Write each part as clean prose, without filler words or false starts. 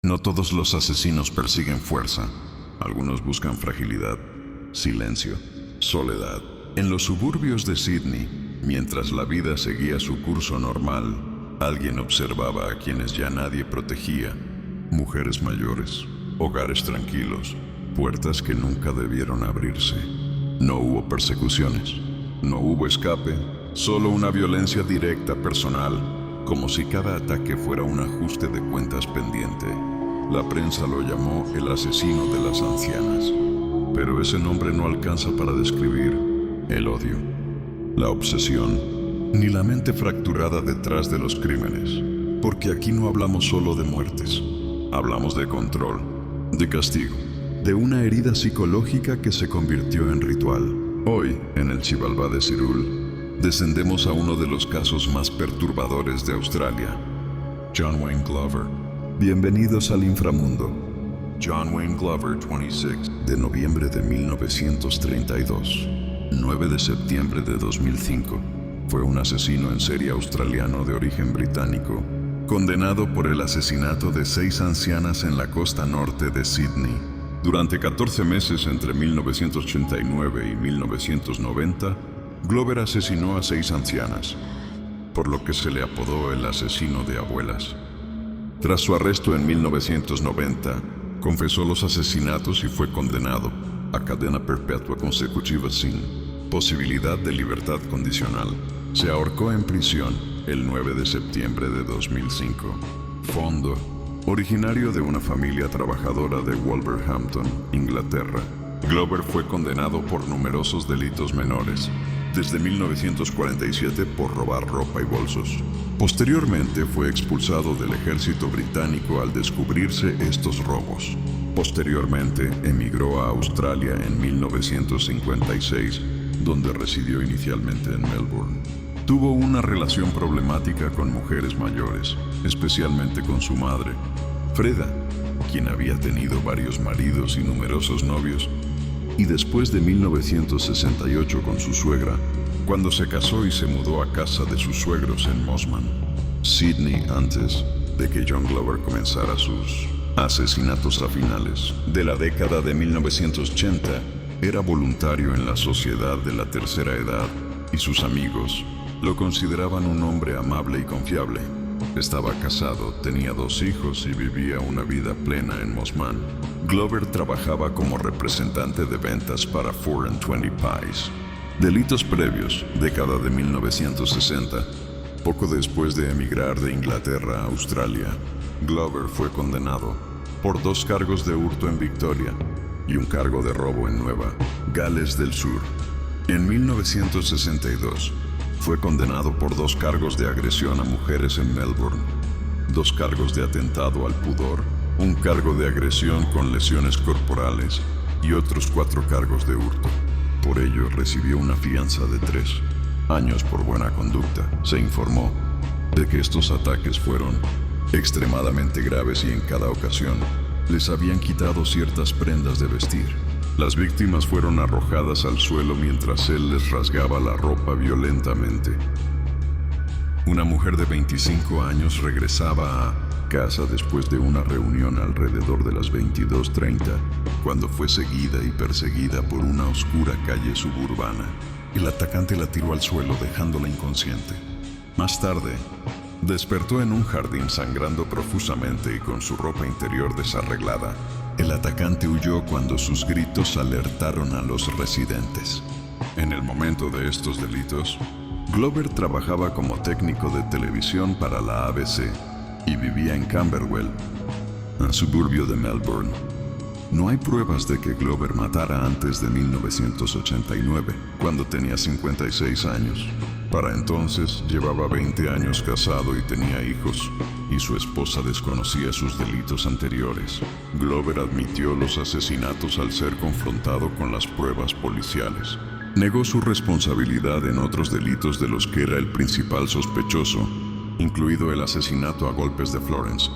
No todos los asesinos persiguen fuerza. Algunos buscan fragilidad, silencio, soledad. En los suburbios de Sydney, mientras la vida seguía su curso normal, alguien observaba a quienes ya nadie protegía. Mujeres mayores, hogares tranquilos, puertas que nunca debieron abrirse. No hubo persecuciones, no hubo escape, solo una violencia directa personal, como si cada ataque fuera un ajuste de cuentas pendiente. La prensa lo llamó el asesino de las ancianas, pero ese nombre no alcanza para describir el odio, la obsesión, ni la mente fracturada detrás de los crímenes, porque aquí no hablamos solo de muertes, hablamos de control, de castigo, de una herida psicológica que se convirtió en ritual. Hoy, en el Xibalbá de Cirul, descendemos a uno de los casos más perturbadores de Australia. John Wayne Glover. Bienvenidos al inframundo. John Wayne Glover, 26, de noviembre de 1932, 9 de septiembre de 2005, fue un asesino en serie australiano de origen británico, condenado por el asesinato de 6 ancianas en la costa norte de Sydney. Durante 14 meses entre 1989 y 1990, Glover asesinó a 6 ancianas, por lo que se le apodó el asesino de abuelas. Tras su arresto en 1990, confesó los asesinatos y fue condenado a cadena perpetua consecutiva sin posibilidad de libertad condicional. Se ahorcó en prisión el 9 de septiembre de 2005. Fondo. Originario de una familia trabajadora de Wolverhampton, Inglaterra, Glover fue condenado por numerosos delitos menores, desde 1947 por robar ropa y bolsos. Posteriormente fue expulsado del ejército británico al descubrirse estos robos. Posteriormente emigró a Australia en 1956, donde residió inicialmente en Melbourne. Tuvo una relación problemática con mujeres mayores, especialmente con su madre, Freda, quien había tenido varios maridos y numerosos novios, y después de 1968 con su suegra, cuando se casó y se mudó a casa de sus suegros en Mosman, Sydney, antes de que John Glover comenzara sus asesinatos a finales de la década de 1980. Era voluntario en la sociedad de la tercera edad y sus amigos lo consideraban un hombre amable y confiable. Estaba casado, tenía 2 hijos y vivía una vida plena en Mosman. Glover trabajaba como representante de ventas para 420 Pies. Delitos previos, década de 1960. Poco después de emigrar de Inglaterra a Australia, Glover fue condenado por 2 cargos de hurto en Victoria y un cargo de robo en Nueva Gales del Sur. En 1962, fue condenado por 2 cargos de agresión a mujeres en Melbourne, 2 cargos de atentado al pudor, un cargo de agresión con lesiones corporales y otros 4 cargos de hurto. Por ello recibió una fianza de 3 años por buena conducta. Se informó de que estos ataques fueron extremadamente graves y en cada ocasión les habían quitado ciertas prendas de vestir. Las víctimas fueron arrojadas al suelo mientras él les rasgaba la ropa violentamente. Una mujer de 25 años regresaba a casa después de una reunión alrededor de las 22:30, cuando fue seguida y perseguida por una oscura calle suburbana. El atacante la tiró al suelo dejándola inconsciente. Más tarde, despertó en un jardín sangrando profusamente y con su ropa interior desarreglada. El atacante huyó cuando sus gritos alertaron a los residentes. En el momento de estos delitos, Glover trabajaba como técnico de televisión para la ABC y vivía en Camberwell, un suburbio de Melbourne. No hay pruebas de que Glover matara antes de 1989, cuando tenía 56 años. Para entonces llevaba 20 años casado y tenía hijos, y su esposa desconocía sus delitos anteriores. Glover admitió los asesinatos al ser confrontado con las pruebas policiales. Negó su responsabilidad en otros delitos de los que era el principal sospechoso, incluido el asesinato a golpes de Florence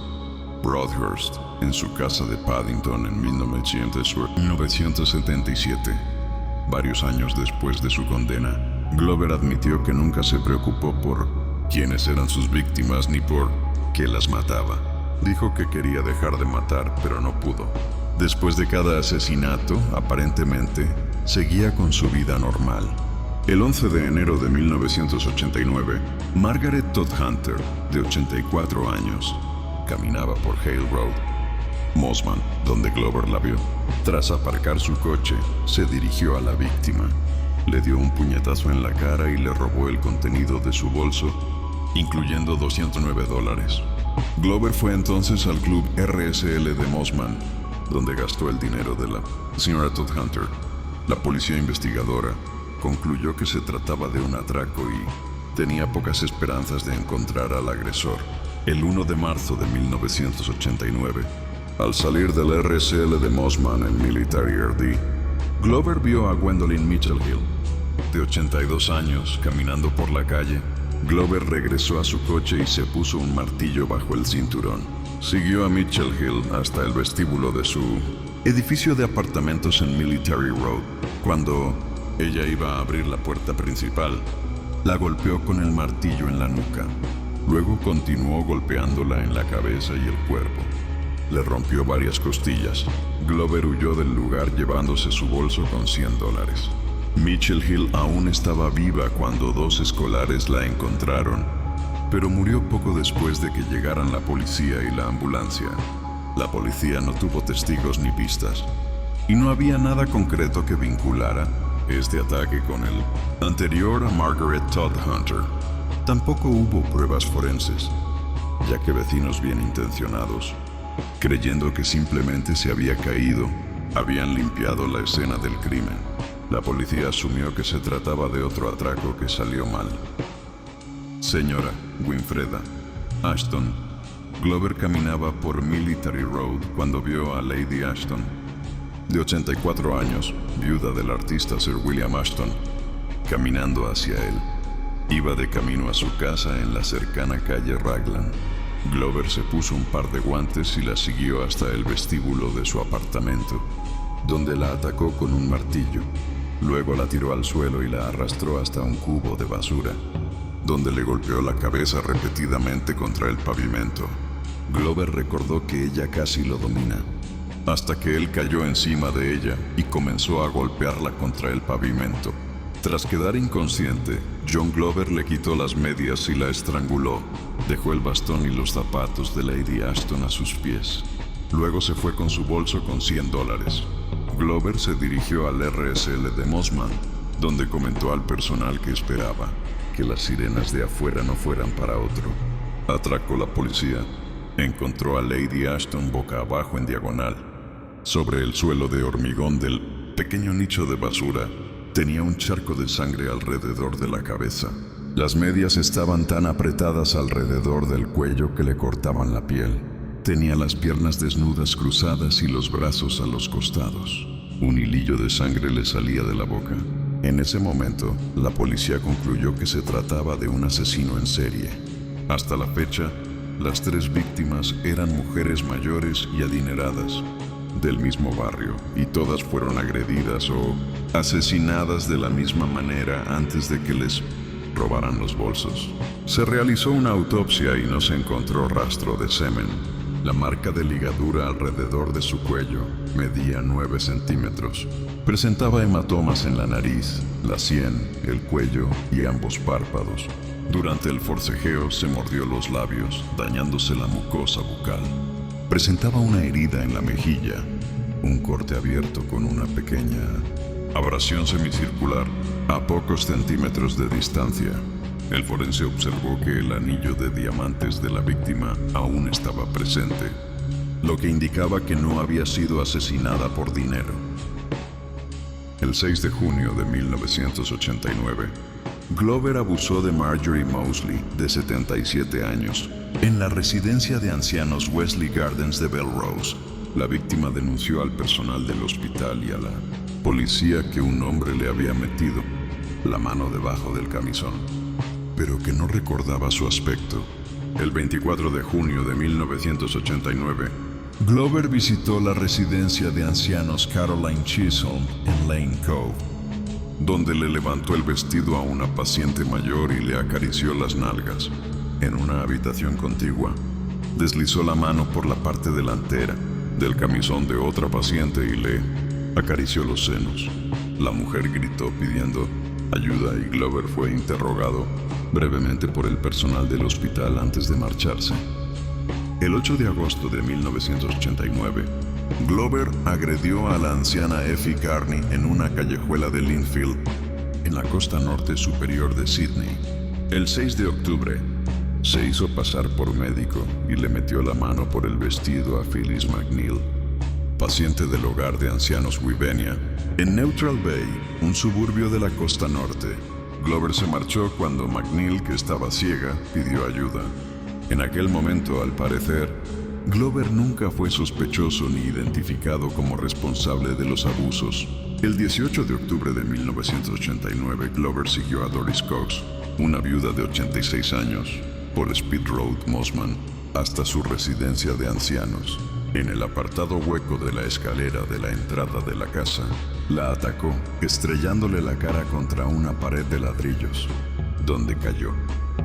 Broadhurst en su casa de Paddington en 1977. Varios años después de su condena, Glover admitió que nunca se preocupó por quiénes eran sus víctimas ni por qué las mataba. Dijo que quería dejar de matar, pero no pudo. Después de cada asesinato, aparentemente, seguía con su vida normal. El 11 de enero de 1989, Margaret Todd Hunter, de 84 años, caminaba por Hale Road, Mossman, donde Glover la vio. Tras aparcar su coche, se dirigió a la víctima. Le dio un puñetazo en la cara y le robó el contenido de su bolso, incluyendo $209. Glover fue entonces al club RSL de Mossman, donde gastó el dinero de la señora Todd Hunter. La policía investigadora concluyó que se trataba de un atraco y tenía pocas esperanzas de encontrar al agresor. El 1 de marzo de 1989, al salir del RSL de Mossman en Military RD, Glover vio a Gwendolyn Mitchell Hill, de 82 años, caminando por la calle. Glover regresó a su coche y se puso un martillo bajo el cinturón. Siguió a Mitchell Hill hasta el vestíbulo de su edificio de apartamentos en Military Road. Cuando ella iba a abrir la puerta principal, la golpeó con el martillo en la nuca. Luego continuó golpeándola en la cabeza y el cuerpo. Le rompió varias costillas. Glover huyó del lugar llevándose su bolso con $100. Mitchell Hill aún estaba viva cuando dos escolares la encontraron, pero murió poco después de que llegaran la policía y la ambulancia. La policía no tuvo testigos ni pistas, y no había nada concreto que vinculara este ataque con el anterior a Margaret Todd Hunter. Tampoco hubo pruebas forenses, ya que vecinos bien intencionados, creyendo que simplemente se había caído, habían limpiado la escena del crimen. La policía asumió que se trataba de otro atraco que salió mal. Señora Winfreda Ashton. Glover caminaba por Military Road cuando vio a Lady Ashton, de 84 años, viuda del artista Sir William Ashton, caminando hacia él. Iba de camino a su casa en la cercana calle Raglan. Glover se puso un par de guantes y la siguió hasta el vestíbulo de su apartamento, donde la atacó con un martillo. Luego la tiró al suelo y la arrastró hasta un cubo de basura, donde le golpeó la cabeza repetidamente contra el pavimento. Glover recordó que ella casi lo domina, hasta que él cayó encima de ella y comenzó a golpearla contra el pavimento. Tras quedar inconsciente, John Glover le quitó las medias y la estranguló. Dejó el bastón y los zapatos de Lady Ashton a sus pies. Luego se fue con su bolso con $100. Glover se dirigió al RSL de Mossman, donde comentó al personal que esperaba que las sirenas de afuera no fueran para otro. Atracó la policía. Encontró a Lady Ashton boca abajo en diagonal. Sobre el suelo de hormigón del pequeño nicho de basura, tenía un charco de sangre alrededor de la cabeza. Las medias estaban tan apretadas alrededor del cuello que le cortaban la piel. Tenía las piernas desnudas cruzadas y los brazos a los costados. Un hilillo de sangre le salía de la boca. En ese momento, la policía concluyó que se trataba de un asesino en serie. Hasta la fecha, las 3 víctimas eran mujeres mayores y adineradas, del mismo barrio, y todas fueron agredidas o asesinadas de la misma manera antes de que les robaran los bolsos. Se realizó una autopsia y no se encontró rastro de semen. La marca de ligadura alrededor de su cuello medía 9 centímetros. Presentaba hematomas en la nariz, la sien, el cuello y ambos párpados. Durante el forcejeo se mordió los labios, dañándose la mucosa bucal. Presentaba una herida en la mejilla, un corte abierto con una pequeña abrasión semicircular a pocos centímetros de distancia. El forense observó que el anillo de diamantes de la víctima aún estaba presente, lo que indicaba que no había sido asesinada por dinero. El 6 de junio de 1989, Glover abusó de Marjorie Mosley, de 77 años, en la residencia de ancianos Wesley Gardens de Belrose. La víctima denunció al personal del hospital y a la policía que un hombre le había metido la mano debajo del camisón, pero que no recordaba su aspecto. El 24 de junio de 1989, Glover visitó la residencia de ancianos Caroline Chisholm en Lane Cove, donde le levantó el vestido a una paciente mayor y le acarició las nalgas. En una habitación contigua, Deslizó la mano por la parte delantera del camisón de otra paciente y le acarició los senos. La mujer gritó pidiendo ayuda y Glover fue interrogado brevemente por el personal del hospital antes de marcharse. El 8 de agosto de 1989, Glover agredió a la anciana Effie Carney en una callejuela de Linfield, en la costa norte superior de Sydney. El 6 de octubre, se hizo pasar por médico y le metió la mano por el vestido a Phyllis McNeil, paciente del hogar de ancianos Wivenia, en Neutral Bay, un suburbio de la costa norte. Glover se marchó cuando McNeil, que estaba ciega, pidió ayuda. En aquel momento, al parecer, Glover nunca fue sospechoso ni identificado como responsable de los abusos. El 18 de octubre de 1989, Glover siguió a Doris Cox, una viuda de 86 años, por Speed Road, Mosman, hasta su residencia de ancianos. En el apartado hueco de la escalera de la entrada de la casa, la atacó, estrellándole la cara contra una pared de ladrillos, donde cayó.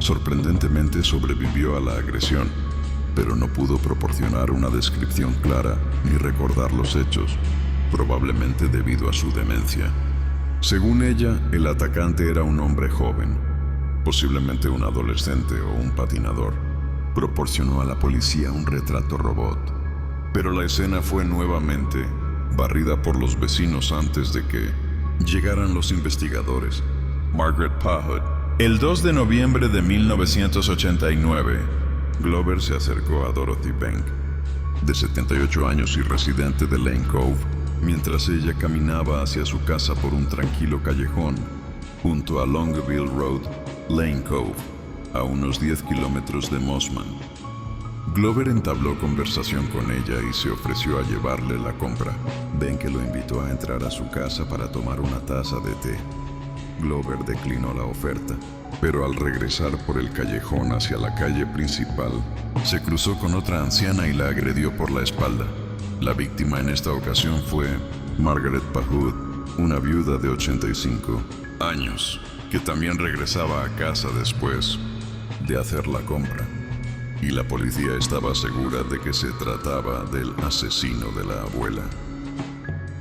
Sorprendentemente sobrevivió a la agresión, pero no pudo proporcionar una descripción clara ni recordar los hechos, probablemente debido a su demencia. Según ella, el atacante era un hombre joven, posiblemente un adolescente o un patinador. Proporcionó a la policía un retrato robot, pero la escena fue nuevamente barrida por los vecinos antes de que llegaran los investigadores. Margaret Pahud. El 2 de noviembre de 1989, Glover se acercó a Dorothy Bank, de 78 años y residente de Lane Cove, mientras ella caminaba hacia su casa por un tranquilo callejón junto a Longville Road, Lane Cove, a unos 10 kilómetros de Mosman. Glover entabló conversación con ella y se ofreció a llevarle la compra. Ben que lo invitó a entrar a su casa para tomar una taza de té. Glover declinó la oferta, pero al regresar por el callejón hacia la calle principal, se cruzó con otra anciana y la agredió por la espalda. La víctima en esta ocasión fue Margaret Pahud, una viuda de 85 años, que también regresaba a casa después de hacer la compra. Y la policía estaba segura de que se trataba del asesino de la abuela.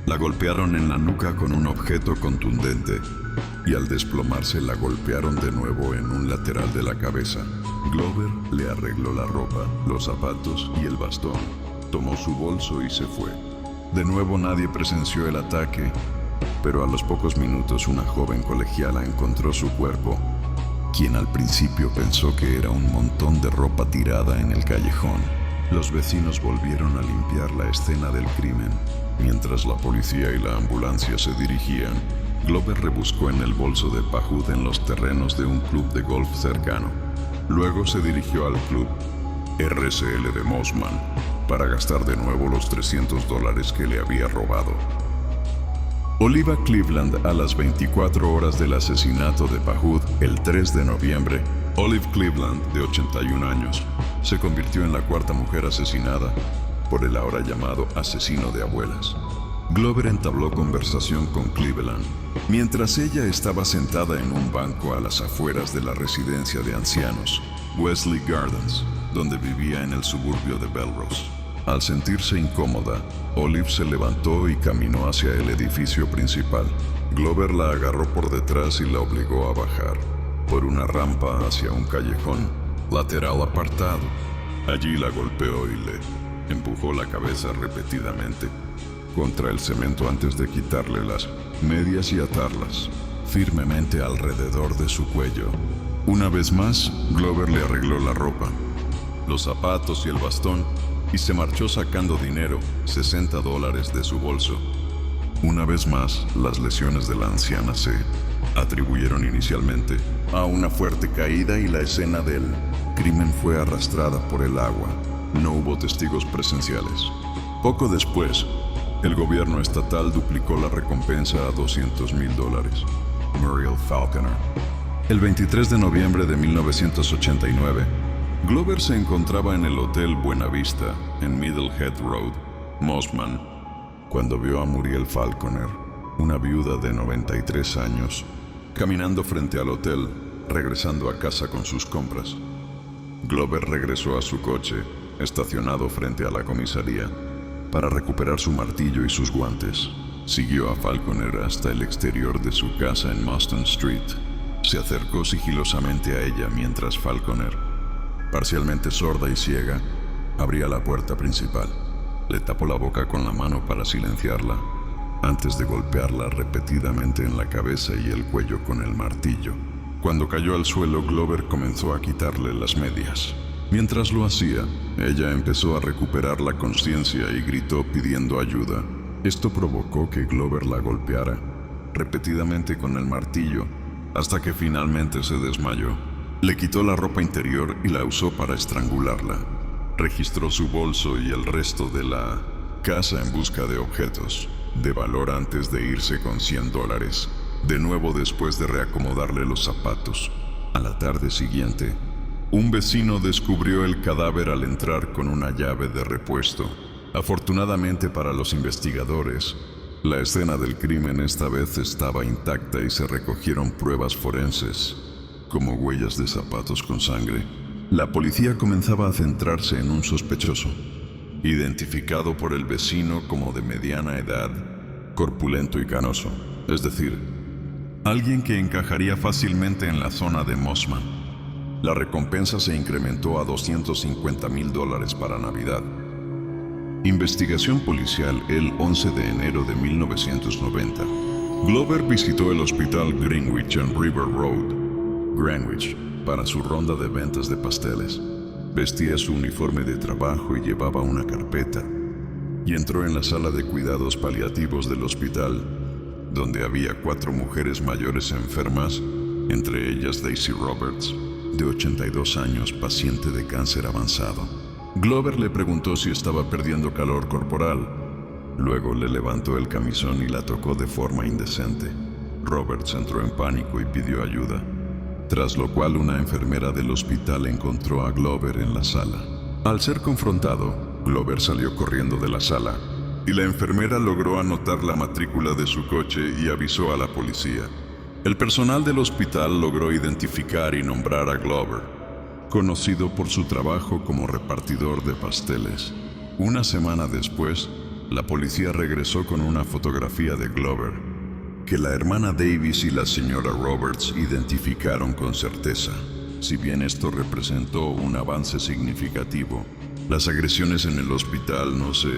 La golpearon en la nuca con un objeto contundente y al desplomarse la golpearon de nuevo en un lateral de la cabeza. Glover le arregló la ropa, los zapatos y el bastón. Tomó su bolso y se fue. De nuevo nadie presenció el ataque, pero a los pocos minutos una joven colegiala encontró su cuerpo, quien al principio pensó que era un montón de ropa tirada en el callejón. Los vecinos volvieron a limpiar la escena del crimen. Mientras la policía y la ambulancia se dirigían, Glover rebuscó en el bolso de Pahud en los terrenos de un club de golf cercano. Luego se dirigió al club RCL de Mosman para gastar de nuevo los $300 que le había robado. Oliva Cleveland, a las 24 horas del asesinato de Pahud, el 3 de noviembre, Olive Cleveland, de 81 años, se convirtió en la cuarta mujer asesinada por el ahora llamado asesino de abuelas. Glover entabló conversación con Cleveland, mientras ella estaba sentada en un banco a las afueras de la residencia de ancianos, Wesley Gardens, donde vivía en el suburbio de Belrose. Al sentirse incómoda, Olive se levantó y caminó hacia el edificio principal. Glover la agarró por detrás y la obligó a bajar por una rampa hacia un callejón lateral apartado. Allí la golpeó y le empujó la cabeza repetidamente contra el cemento antes de quitarle las medias y atarlas firmemente alrededor de su cuello. Una vez más, Glover le arregló la ropa, los zapatos y el bastón, y se marchó sacando dinero, $60 de su bolso. Una vez más, las lesiones de la anciana se atribuyeron inicialmente a una fuerte caída y la escena del crimen fue arrastrada por el agua. No hubo testigos presenciales. Poco después, el gobierno estatal duplicó la recompensa a $200,000. Muriel Falconer. El 23 de noviembre de 1989, Glover se encontraba en el Hotel Buena Vista, en Middlehead Road, Mosman, cuando vio a Muriel Falconer, una viuda de 93 años, caminando frente al hotel, regresando a casa con sus compras. Glover regresó a su coche estacionado frente a la comisaría, para recuperar su martillo y sus guantes. Siguió a Falconer hasta el exterior de su casa en Marston Street. Se acercó sigilosamente a ella mientras Falconer, parcialmente sorda y ciega, abría la puerta principal. Le tapó la boca con la mano para silenciarla, antes de golpearla repetidamente en la cabeza y el cuello con el martillo. Cuando cayó al suelo, Glover comenzó a quitarle las medias. Mientras lo hacía, ella empezó a recuperar la conciencia y gritó pidiendo ayuda. Esto provocó que Glover la golpeara repetidamente con el martillo hasta que finalmente se desmayó. Le quitó la ropa interior y la usó para estrangularla. Registró su bolso y el resto de la casa en busca de objetos de valor antes de irse con $100, de nuevo después de reacomodarle los zapatos. A la tarde siguiente, un vecino descubrió el cadáver al entrar con una llave de repuesto. Afortunadamente para los investigadores, la escena del crimen esta vez estaba intacta y se recogieron pruebas forenses, como huellas de zapatos con sangre. La policía comenzaba a centrarse en un sospechoso, identificado por el vecino como de mediana edad, corpulento y canoso, es decir, alguien que encajaría fácilmente en la zona de Mossman. La recompensa se incrementó a $250,000 para Navidad. Investigación policial el 11 de enero de 1990. Glover visitó el hospital Greenwich en River Road, Greenwich, para su ronda de ventas de pasteles. Vestía su uniforme de trabajo y llevaba una carpeta, y entró en la sala de cuidados paliativos del hospital, donde había 4 mujeres mayores enfermas, entre ellas Daisy Roberts, de 82 años, paciente de cáncer avanzado. Glover le preguntó si estaba perdiendo calor corporal. Luego le levantó el camisón y la tocó de forma indecente. Roberts entró en pánico y pidió ayuda, tras lo cual una enfermera del hospital encontró a Glover en la sala. Al ser confrontado, Glover salió corriendo de la sala, y la enfermera logró anotar la matrícula de su coche y avisó a la policía. El personal del hospital logró identificar y nombrar a Glover, conocido por su trabajo como repartidor de pasteles. Una semana después, la policía regresó con una fotografía de Glover, que la hermana Davis y la señora Roberts identificaron con certeza. Si bien esto representó un avance significativo, las agresiones en el hospital no se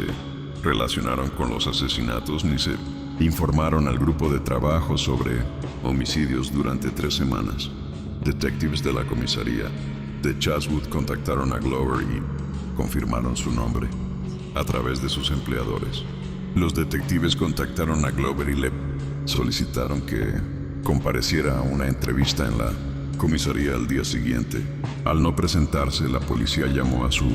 relacionaron con los asesinatos ni se informaron al grupo de trabajo sobre homicidios durante 3 semanas. Detectives de la comisaría de Chatswood contactaron a Glover y confirmaron su nombre a través de sus empleadores. Los detectives contactaron a Glover y le solicitaron que compareciera a una entrevista en la comisaría al día siguiente. Al no presentarse, la policía llamó a su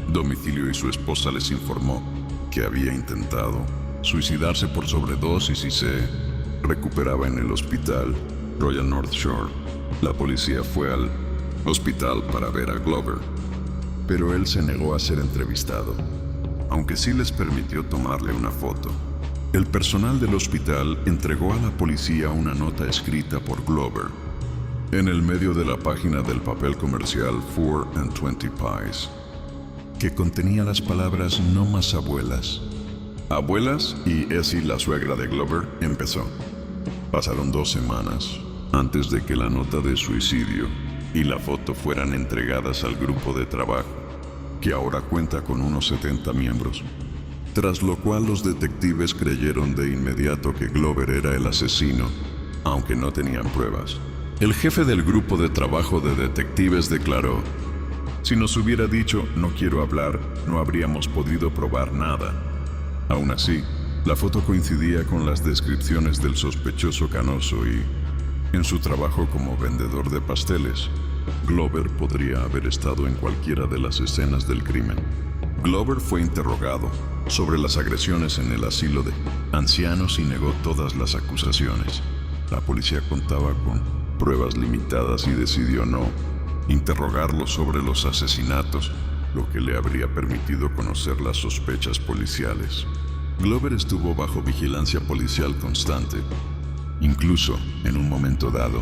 domicilio y su esposa les informó que había intentado suicidarse por sobredosis y se recuperaba en el hospital Royal North Shore. La policía fue al hospital para ver a Glover, pero él se negó a ser entrevistado, aunque sí les permitió tomarle una foto. El personal del hospital entregó a la policía una nota escrita por Glover en el medio de la página del papel comercial 4 and 20 Pies, que contenía las palabras "no más abuelas". Abuelas y Essie, la suegra de Glover, empezó. Pasaron 2 semanas antes de que la nota de suicidio y la foto fueran entregadas al grupo de trabajo, que ahora cuenta con unos 70 miembros. Tras lo cual los detectives creyeron de inmediato que Glover era el asesino, aunque no tenían pruebas. El jefe del grupo de trabajo de detectives declaró: "Si nos hubiera dicho 'no quiero hablar', no habríamos podido probar nada". Aún así, la foto coincidía con las descripciones del sospechoso canoso y, en su trabajo como vendedor de pasteles, Glover podría haber estado en cualquiera de las escenas del crimen. Glover fue interrogado sobre las agresiones en el asilo de ancianos y negó todas las acusaciones. La policía contaba con pruebas limitadas y decidió no interrogarlo sobre los asesinatos, lo que le habría permitido conocer las sospechas policiales. Glover estuvo bajo vigilancia policial constante, incluso en un momento dado,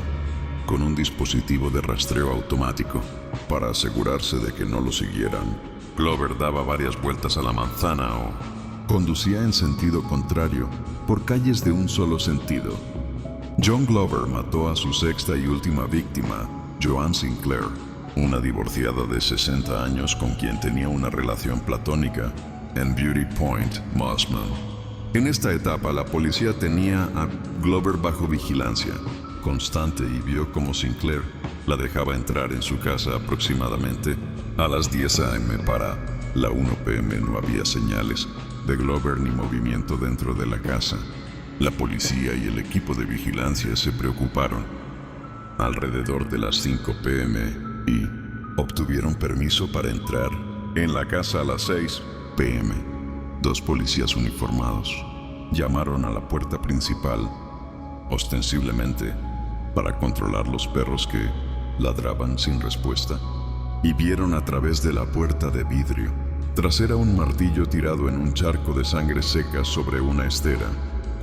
con un dispositivo de rastreo automático para asegurarse de que no lo siguieran Glover daba varias vueltas a la manzana o conducía en sentido contrario por calles de un solo sentido. John Glover mató a su sexta y última víctima, Joan Sinclair, una divorciada de 60 años con quien tenía una relación platónica en Beauty Point, Mossman. En esta etapa, la policía tenía a Glover bajo vigilancia constante y vio cómo Sinclair la dejaba entrar en su casa aproximadamente a las 10 a.m. Para la 1 p.m. no había señales de Glover ni movimiento dentro de la casa. La policía y el equipo de vigilancia se preocuparon alrededor de las 5 p.m. y obtuvieron permiso para entrar en la casa a las 6 p.m. Dos policías uniformados llamaron a la puerta principal, ostensiblemente para controlar los perros que ladraban sin respuesta, y vieron a través de la puerta de vidrio trasera un martillo tirado en un charco de sangre seca sobre una estera.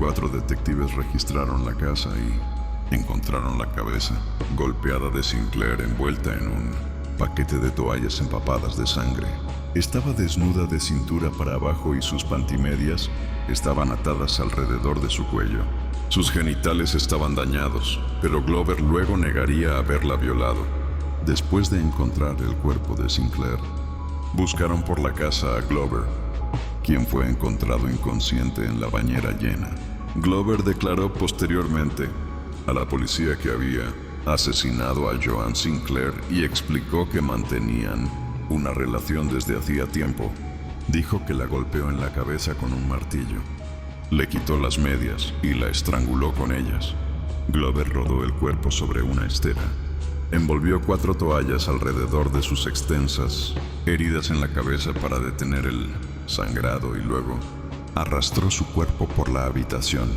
4 detectives registraron la casa y encontraron la cabeza golpeada de Sinclair envuelta en un paquete de toallas empapadas de sangre. Estaba desnuda de cintura para abajo y sus pantimedias estaban atadas alrededor de su cuello. Sus genitales estaban dañados, pero Glover luego negaría haberla violado. Después de encontrar el cuerpo de Sinclair, buscaron por la casa a Glover, quien fue encontrado inconsciente en la bañera llena. Glover declaró posteriormente a la policía que había asesinado a Joan Sinclair y explicó que mantenían una relación desde hacía tiempo. Dijo que la golpeó en la cabeza con un martillo. Le quitó las medias y la estranguló con ellas. Glover rodó el cuerpo sobre una estera. Envolvió 4 toallas alrededor de sus extensas heridas en la cabeza para detener el sangrado y luego arrastró su cuerpo por la habitación,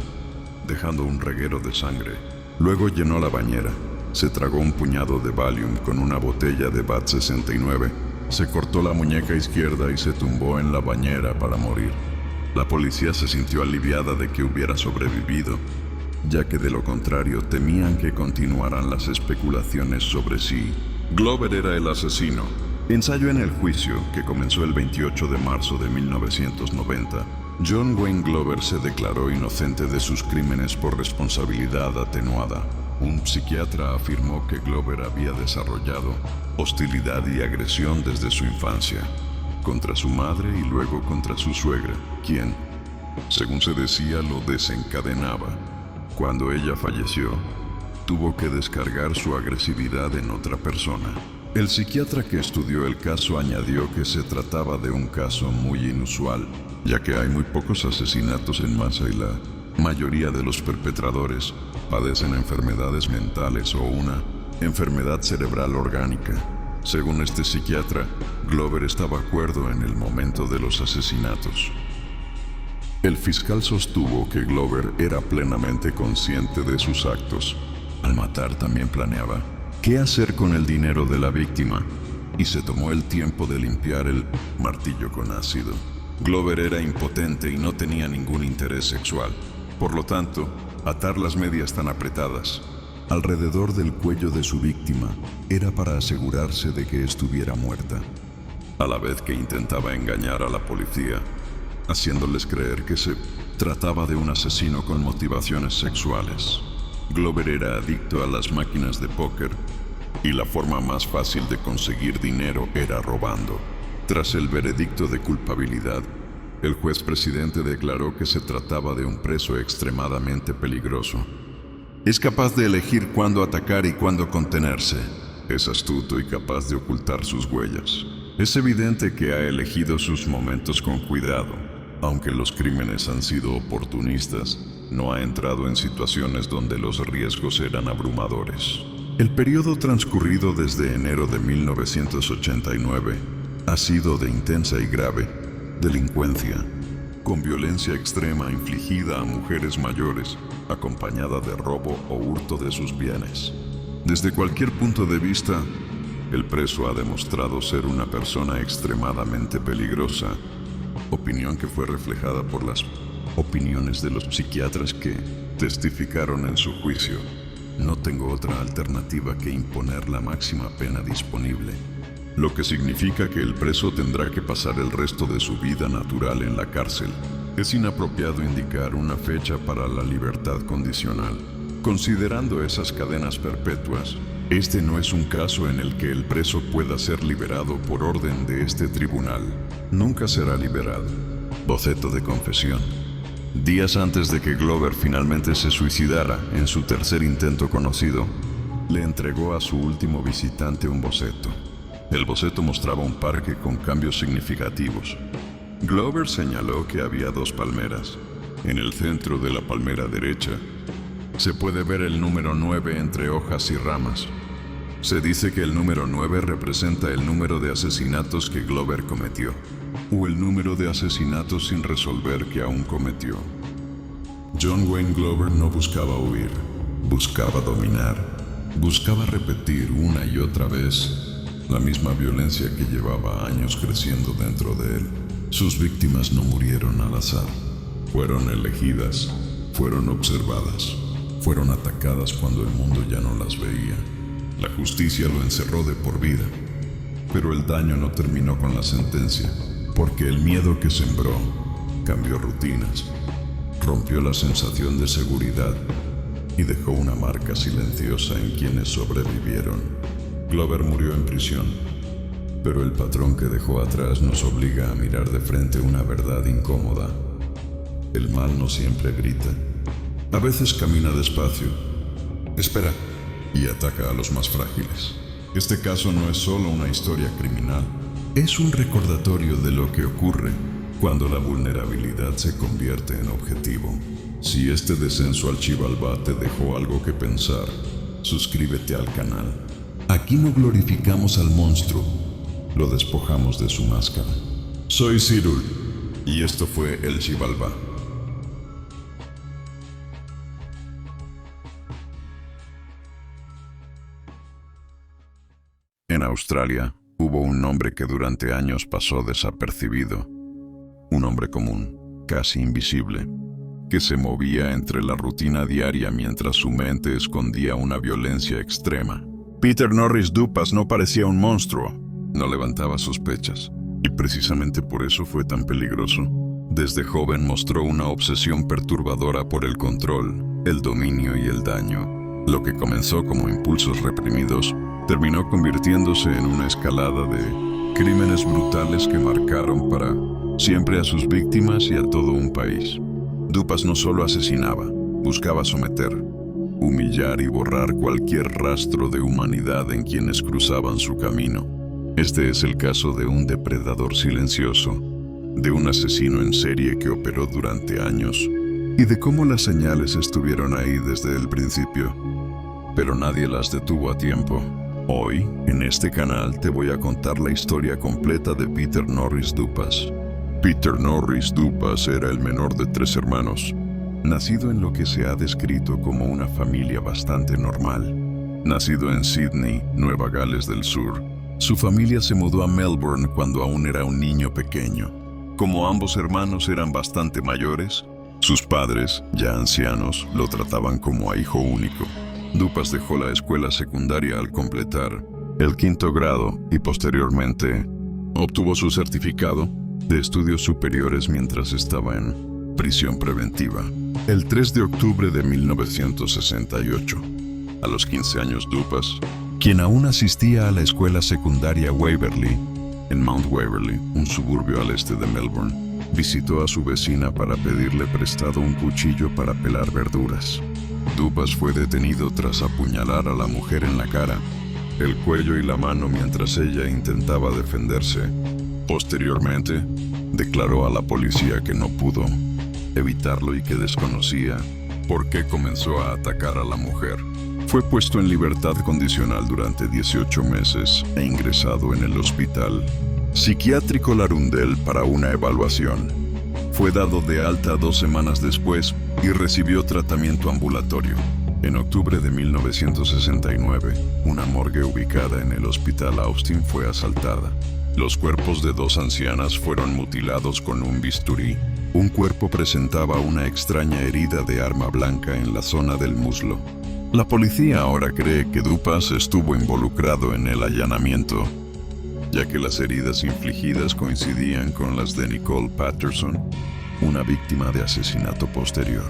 dejando un reguero de sangre. Luego llenó la bañera. Se tragó un puñado de Valium con una botella de Bat 69. Se cortó la muñeca izquierda y se tumbó en la bañera para morir. La policía se sintió aliviada de que hubiera sobrevivido, ya que de lo contrario temían que continuaran las especulaciones sobre si Glover era el asesino. Ensayo en el juicio, que comenzó el 28 de marzo de 1990, John Wayne Glover se declaró inocente de sus crímenes por responsabilidad atenuada. Un psiquiatra afirmó que Glover había desarrollado hostilidad y agresión desde su infancia, contra su madre y luego contra su suegra, quien, según se decía, lo desencadenaba. Cuando ella falleció, tuvo que descargar su agresividad en otra persona. El psiquiatra que estudió el caso añadió que se trataba de un caso muy inusual, ya que hay muy pocos asesinatos en masa y la mayoría de los perpetradores padecen enfermedades mentales o una enfermedad cerebral orgánica. Según este psiquiatra, Glover estaba cuerdo en el momento de los asesinatos. El fiscal sostuvo que Glover era plenamente consciente de sus actos. Al matar también planeaba qué hacer con el dinero de la víctima y se tomó el tiempo de limpiar el martillo con ácido. Glover era impotente y no tenía ningún interés sexual. Por lo tanto, atar las medias tan apretadas alrededor del cuello de su víctima era para asegurarse de que estuviera muerta, a la vez que intentaba engañar a la policía, haciéndoles creer que se trataba de un asesino con motivaciones sexuales. Glover era adicto a las máquinas de póker y la forma más fácil de conseguir dinero era robando. Tras el veredicto de culpabilidad, el juez presidente declaró que se trataba de un preso extremadamente peligroso. Es capaz de elegir cuándo atacar y cuándo contenerse. Es astuto y capaz de ocultar sus huellas. Es evidente que ha elegido sus momentos con cuidado. Aunque los crímenes han sido oportunistas, no ha entrado en situaciones donde los riesgos eran abrumadores. El periodo transcurrido desde enero de 1989 ha sido de intensa y grave delincuencia, con violencia extrema infligida a mujeres mayores, acompañada de robo o hurto de sus bienes. Desde cualquier punto de vista, el preso ha demostrado ser una persona extremadamente peligrosa, opinión que fue reflejada por las opiniones de los psiquiatras que testificaron en su juicio. No tengo otra alternativa que imponer la máxima pena disponible. lo que significa que el preso tendrá que pasar el resto de su vida natural en la cárcel. Es inapropiado indicar una fecha para la libertad condicional. Considerando esas cadenas perpetuas, este no es un caso en el que el preso pueda ser liberado por orden de este tribunal. Nunca será liberado. Boceto de confesión. Días antes de que Glover finalmente se suicidara en su tercer intento conocido, le entregó a su último visitante un boceto. El boceto mostraba un parque con cambios significativos. Glover señaló que había 2 palmeras. En el centro de la palmera derecha se puede ver el número 9 entre hojas y ramas. Se dice que el número 9 representa el número de asesinatos que Glover cometió, o el número de asesinatos sin resolver que aún cometió. John Wayne Glover no buscaba huir, buscaba dominar, buscaba repetir una y otra vez la misma violencia que llevaba años creciendo dentro de él. Sus víctimas no murieron al azar, fueron elegidas, fueron observadas, fueron atacadas cuando el mundo ya no las veía. La justicia lo encerró de por vida, pero el daño no terminó con la sentencia, porque el miedo que sembró cambió rutinas, rompió la sensación de seguridad y dejó una marca silenciosa en quienes sobrevivieron. Glover murió en prisión, pero el patrón que dejó atrás nos obliga a mirar de frente una verdad incómoda. El mal no siempre grita. A veces camina despacio, espera y ataca a los más frágiles. Este caso no es solo una historia criminal, es un recordatorio de lo que ocurre cuando la vulnerabilidad se convierte en objetivo. Si este descenso al Xibalbá te dejó algo que pensar, suscríbete al canal. Aquí no glorificamos al monstruo, lo despojamos de su máscara. Soy Cyrul, y esto fue el Xibalbá. En Australia, hubo un hombre que durante años pasó desapercibido. Un hombre común, casi invisible, que se movía entre la rutina diaria mientras su mente escondía una violencia extrema. Peter Norris Dupas no parecía un monstruo, no levantaba sospechas, y precisamente por eso fue tan peligroso. Desde joven mostró una obsesión perturbadora por el control, el dominio y el daño. Lo que comenzó como impulsos reprimidos terminó convirtiéndose en una escalada de crímenes brutales que marcaron para siempre a sus víctimas y a todo un país. Dupas no solo asesinaba, buscaba someter, humillar y borrar cualquier rastro de humanidad en quienes cruzaban su camino. Este es el caso de un depredador silencioso, de un asesino en serie que operó durante años, y de cómo las señales estuvieron ahí desde el principio, pero nadie las detuvo a tiempo. Hoy, en este canal, te voy a contar la historia completa de Peter Norris Dupas. Peter Norris Dupas era el menor de 3 hermanos, nacido en lo que se ha descrito como una familia bastante normal. Nacido en Sydney, Nueva Gales del Sur, su familia se mudó a Melbourne cuando aún era un niño pequeño. Como ambos hermanos eran bastante mayores, sus padres, ya ancianos, lo trataban como a hijo único. Dupas dejó la escuela secundaria al completar el 5º grado y posteriormente obtuvo su certificado de estudios superiores mientras estaba en prisión preventiva. El 3 de octubre de 1968, a los 15 años, Dupas, quien aún asistía a la escuela secundaria Waverley, en Mount Waverley, un suburbio al este de Melbourne, visitó a su vecina para pedirle prestado un cuchillo para pelar verduras. Dupas fue detenido tras apuñalar a la mujer en la cara, el cuello y la mano mientras ella intentaba defenderse. Posteriormente, declaró a la policía que no pudo evitarlo y que desconocía por qué comenzó a atacar a la mujer. Fue puesto en libertad condicional durante 18 meses e ingresado en el hospital psiquiátrico Larundel para una evaluación. Fue dado de alta 2 semanas después y recibió tratamiento ambulatorio. En octubre de 1969, una morgue ubicada en el Hospital Austin fue asaltada. Los cuerpos de 2 ancianas fueron mutilados con un bisturí. Un cuerpo presentaba una extraña herida de arma blanca en la zona del muslo. La policía ahora cree que Dupas estuvo involucrado en el allanamiento, ya que las heridas infligidas coincidían con las de Nicole Patterson, una víctima de asesinato posterior.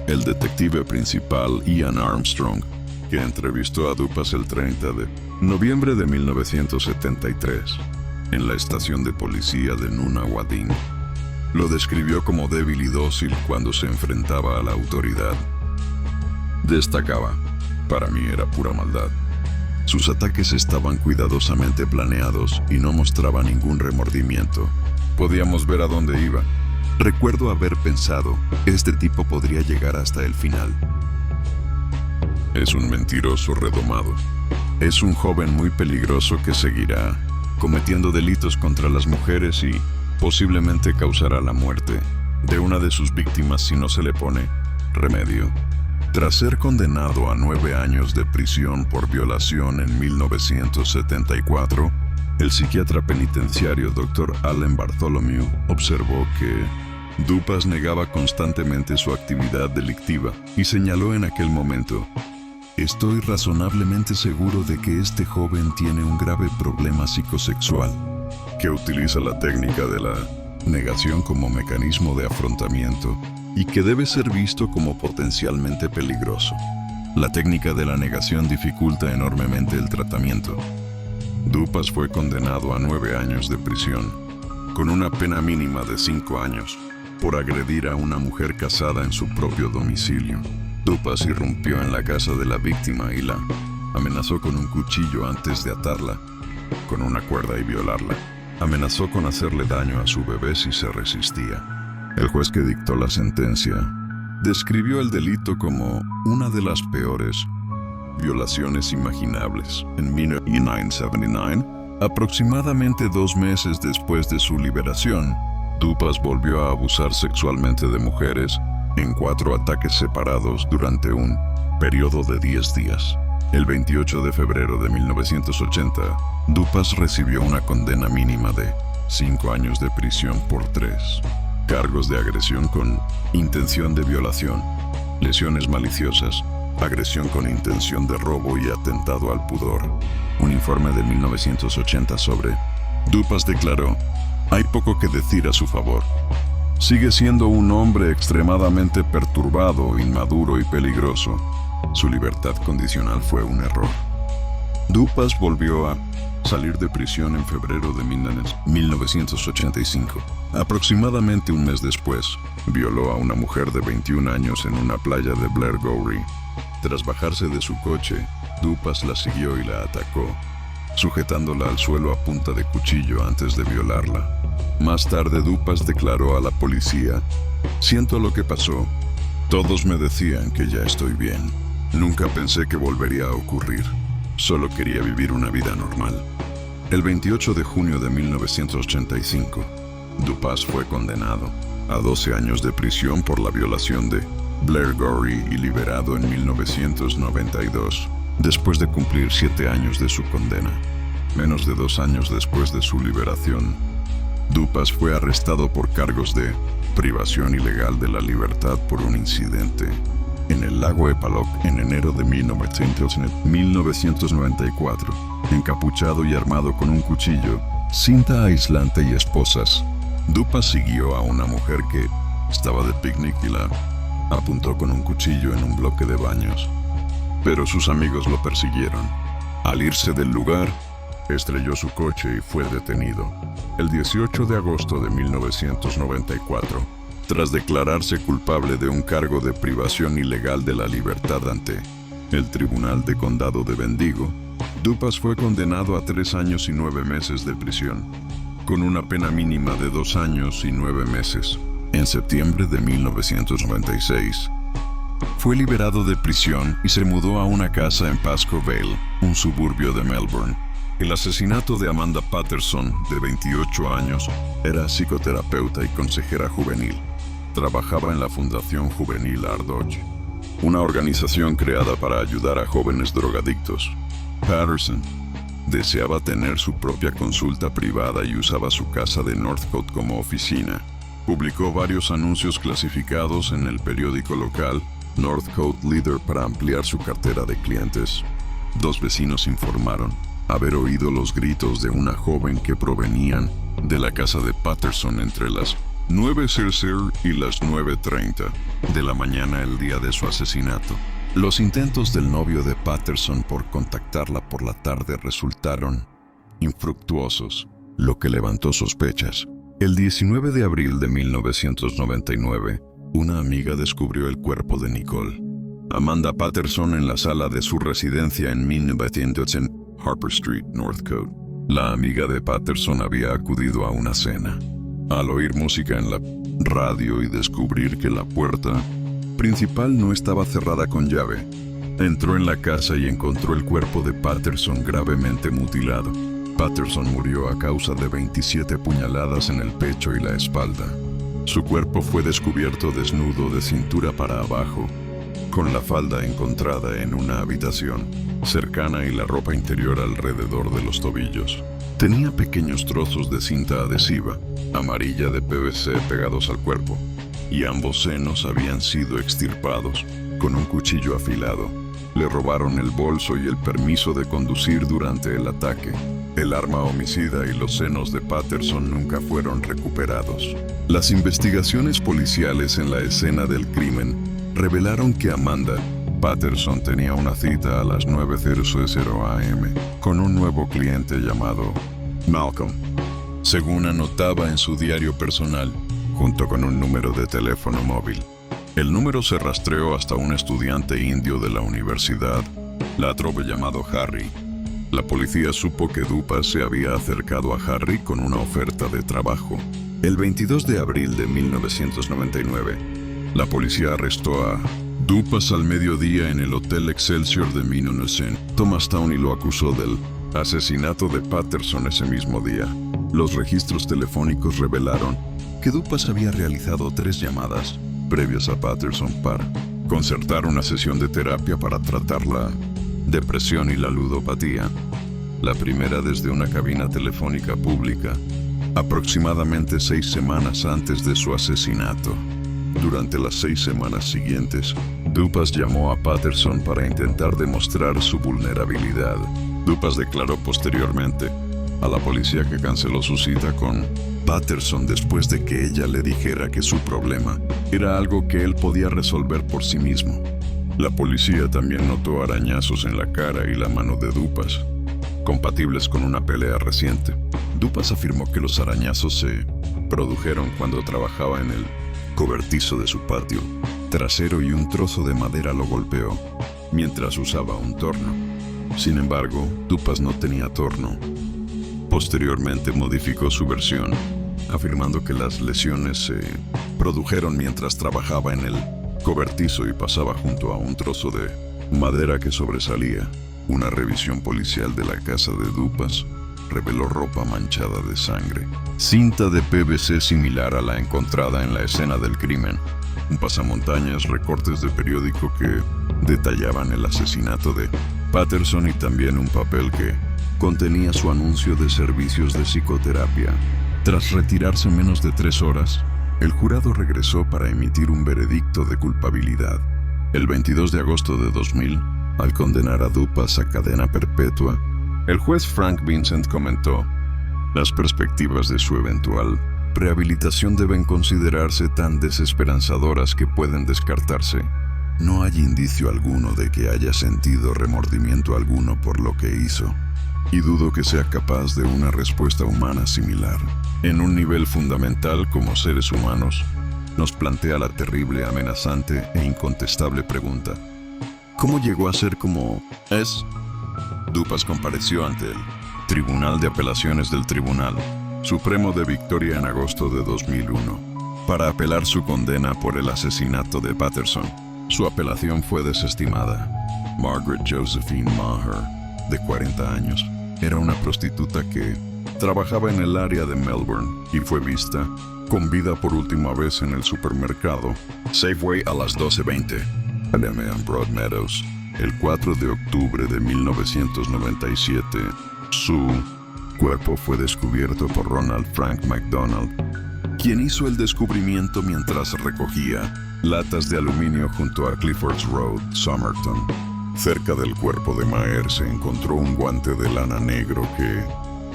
El detective principal Ian Armstrong, que entrevistó a Dupas el 30 de noviembre de 1973 en la estación de policía de Nunawading, lo describió como débil y dócil cuando se enfrentaba a la autoridad. Destacaba: para mí era pura maldad. Sus ataques estaban cuidadosamente planeados y no mostraba ningún remordimiento. Podíamos ver a dónde iba. Recuerdo haber pensado, este tipo podría llegar hasta el final. Es un mentiroso redomado. Es un joven muy peligroso que seguirá cometiendo delitos contra las mujeres y posiblemente causará la muerte de una de sus víctimas si no se le pone remedio. Tras ser condenado a 9 años de prisión por violación en 1974, el psiquiatra penitenciario Dr. Allen Bartholomew observó que Dupas negaba constantemente su actividad delictiva y señaló en aquel momento: estoy razonablemente seguro de que este joven tiene un grave problema psicosexual, que utiliza la técnica de la negación como mecanismo de afrontamiento y que debe ser visto como potencialmente peligroso. La técnica de la negación dificulta enormemente el tratamiento. Dupas fue condenado a 9 años de prisión, con una pena mínima de 5 años, por agredir a una mujer casada en su propio domicilio. Dupas irrumpió en la casa de la víctima y la amenazó con un cuchillo antes de atarla con una cuerda y violarla. Amenazó con hacerle daño a su bebé si se resistía. El juez que dictó la sentencia describió el delito como una de las peores violaciones imaginables. En 1979, aproximadamente 2 meses después de su liberación, Dupas volvió a abusar sexualmente de mujeres en 4 ataques separados durante un periodo de 10 días. El 28 de febrero de 1980, Dupas recibió una condena mínima de 5 años de prisión por 3 cargos de agresión con intención de violación, lesiones maliciosas, agresión con intención de robo y atentado al pudor. Un informe de 1980 sobre Dupas declaró: hay poco que decir a su favor. Sigue siendo un hombre extremadamente perturbado, inmaduro y peligroso. Su libertad condicional fue un error. Dupas volvió a salir de prisión en febrero de 1985. Aproximadamente un mes después, violó a una mujer de 21 años en una playa de Blairgowrie. Tras bajarse de su coche, Dupas la siguió y la atacó, sujetándola al suelo a punta de cuchillo antes de violarla. Más tarde, Dupas declaró a la policía: siento lo que pasó. Todos me decían que ya estoy bien. Nunca pensé que volvería a ocurrir. Solo quería vivir una vida normal. El 28 de junio de 1985, Dupas fue condenado a 12 años de prisión por la violación de Blairgowrie y liberado en 1992, después de cumplir 7 años de su condena. Menos de 2 años después de su liberación, Dupas fue arrestado por cargos de privación ilegal de la libertad por un incidente en el lago Eppalock en enero de 1994, encapuchado y armado con un cuchillo, cinta aislante y esposas. Dupas siguió a una mujer que estaba de picnic y la apuntó con un cuchillo en un bloque de baños. Pero sus amigos lo persiguieron. Al irse del lugar, estrelló su coche y fue detenido. El 18 de agosto de 1994, tras declararse culpable de un cargo de privación ilegal de la libertad ante el Tribunal de Condado de Bendigo, Dupas fue condenado a 3 años y 9 meses de prisión, con una pena mínima de 2 años y 9 meses. En septiembre de 1996, fue liberado de prisión y se mudó a una casa en Pascoe Vale, un suburbio de Melbourne. El asesinato de Amanda Patterson, de 28 años, era psicoterapeuta y consejera juvenil. Trabajaba en la Fundación Juvenil Ardog, una organización creada para ayudar a jóvenes drogadictos. Patterson deseaba tener su propia consulta privada y usaba su casa de Northcote como oficina. Publicó varios anuncios clasificados en el periódico local Northcote Leader para ampliar su cartera de clientes. 2 vecinos informaron: haber oído los gritos de una joven que provenían de la casa de Patterson entre las 9:00 y las 9:30 de la mañana el día de su asesinato. Los intentos del novio de Patterson por contactarla por la tarde resultaron infructuosos, lo que levantó sospechas. El 19 de abril de 1999, una amiga descubrió el cuerpo de Nicole Amanda Patterson en la sala de su residencia en 1900 Harper Street, Northcote. La amiga de Patterson había acudido a una cena. Al oír música en la radio y descubrir que la puerta principal no estaba cerrada con llave, entró en la casa y encontró el cuerpo de Patterson gravemente mutilado. Patterson murió a causa de 27 puñaladas en el pecho y la espalda. Su cuerpo fue descubierto desnudo de cintura para abajo, con la falda encontrada en una habitación cercana y la ropa interior alrededor de los tobillos. Tenía pequeños trozos de cinta adhesiva, amarilla de PVC pegados al cuerpo, y ambos senos habían sido extirpados con un cuchillo afilado. Le robaron el bolso y el permiso de conducir durante el ataque. El arma homicida y los senos de Patterson nunca fueron recuperados. Las investigaciones policiales en la escena del crimen revelaron que Amanda Patterson tenía una cita a las 9:00 a.m. con un nuevo cliente llamado Malcolm, según anotaba en su diario personal, junto con un número de teléfono móvil. El número se rastreó hasta un estudiante indio de la Universidad Latrobe llamado Harry. La policía supo que Dupas se había acercado a Harry con una oferta de trabajo. El 22 de abril de 1999, la policía arrestó a Dupas al mediodía en el Hotel Excelsior de Minnetonka, Thomastown, y lo acusó del asesinato de Patterson ese mismo día. Los registros telefónicos revelaron que Dupas había realizado 3 llamadas previas a Patterson para concertar una sesión de terapia para tratar la depresión y la ludopatía. La primera desde una cabina telefónica pública, aproximadamente 6 semanas antes de su asesinato. Durante las 6 semanas siguientes, Dupas llamó a Patterson para intentar demostrar su vulnerabilidad. Dupas declaró posteriormente a la policía que canceló su cita con Patterson después de que ella le dijera que su problema era algo que él podía resolver por sí mismo. La policía también notó arañazos en la cara y la mano de Dupas, compatibles con una pelea reciente. Dupas afirmó que los arañazos se produjeron cuando trabajaba en el cobertizo de su patio trasero y un trozo de madera lo golpeó mientras usaba un torno. Sin embargo, Dupas no tenía torno. Posteriormente modificó su versión, afirmando que las lesiones se produjeron mientras trabajaba en el cobertizo y pasaba junto a un trozo de madera que sobresalía. Una revisión policial de la casa de Dupas reveló ropa manchada de sangre, cinta de PVC similar a la encontrada en la escena del crimen, un pasamontañas, recortes de periódico que detallaban el asesinato de Patterson y también un papel que contenía su anuncio de servicios de psicoterapia. Tras retirarse menos de 3 horas, el jurado regresó para emitir un veredicto de culpabilidad. El 22 de agosto de 2000, al condenar a Dupas a cadena perpetua, el juez Frank Vincent comentó: las perspectivas de su eventual rehabilitación deben considerarse tan desesperanzadoras que pueden descartarse. No hay indicio alguno de que haya sentido remordimiento alguno por lo que hizo, y dudo que sea capaz de una respuesta humana similar. En un nivel fundamental como seres humanos, nos plantea la terrible, amenazante e incontestable pregunta: ¿cómo llegó a ser como es? Dupas compareció ante el Tribunal de Apelaciones del Tribunal Supremo de Victoria en agosto de 2001 para apelar su condena por el asesinato de Patterson. Su apelación fue desestimada. Margaret Josephine Maher, de 40 años, era una prostituta que trabajaba en el área de Melbourne y fue vista con vida por última vez en el supermercado Safeway a las 12:20 a.m. en Broadmeadows, el 4 de octubre de 1997. Su cuerpo fue descubierto por Ronald Frank McDonald, quien hizo el descubrimiento mientras recogía latas de aluminio junto a Clifford's Road, Somerton. Cerca del cuerpo de Maher se encontró un guante de lana negro que,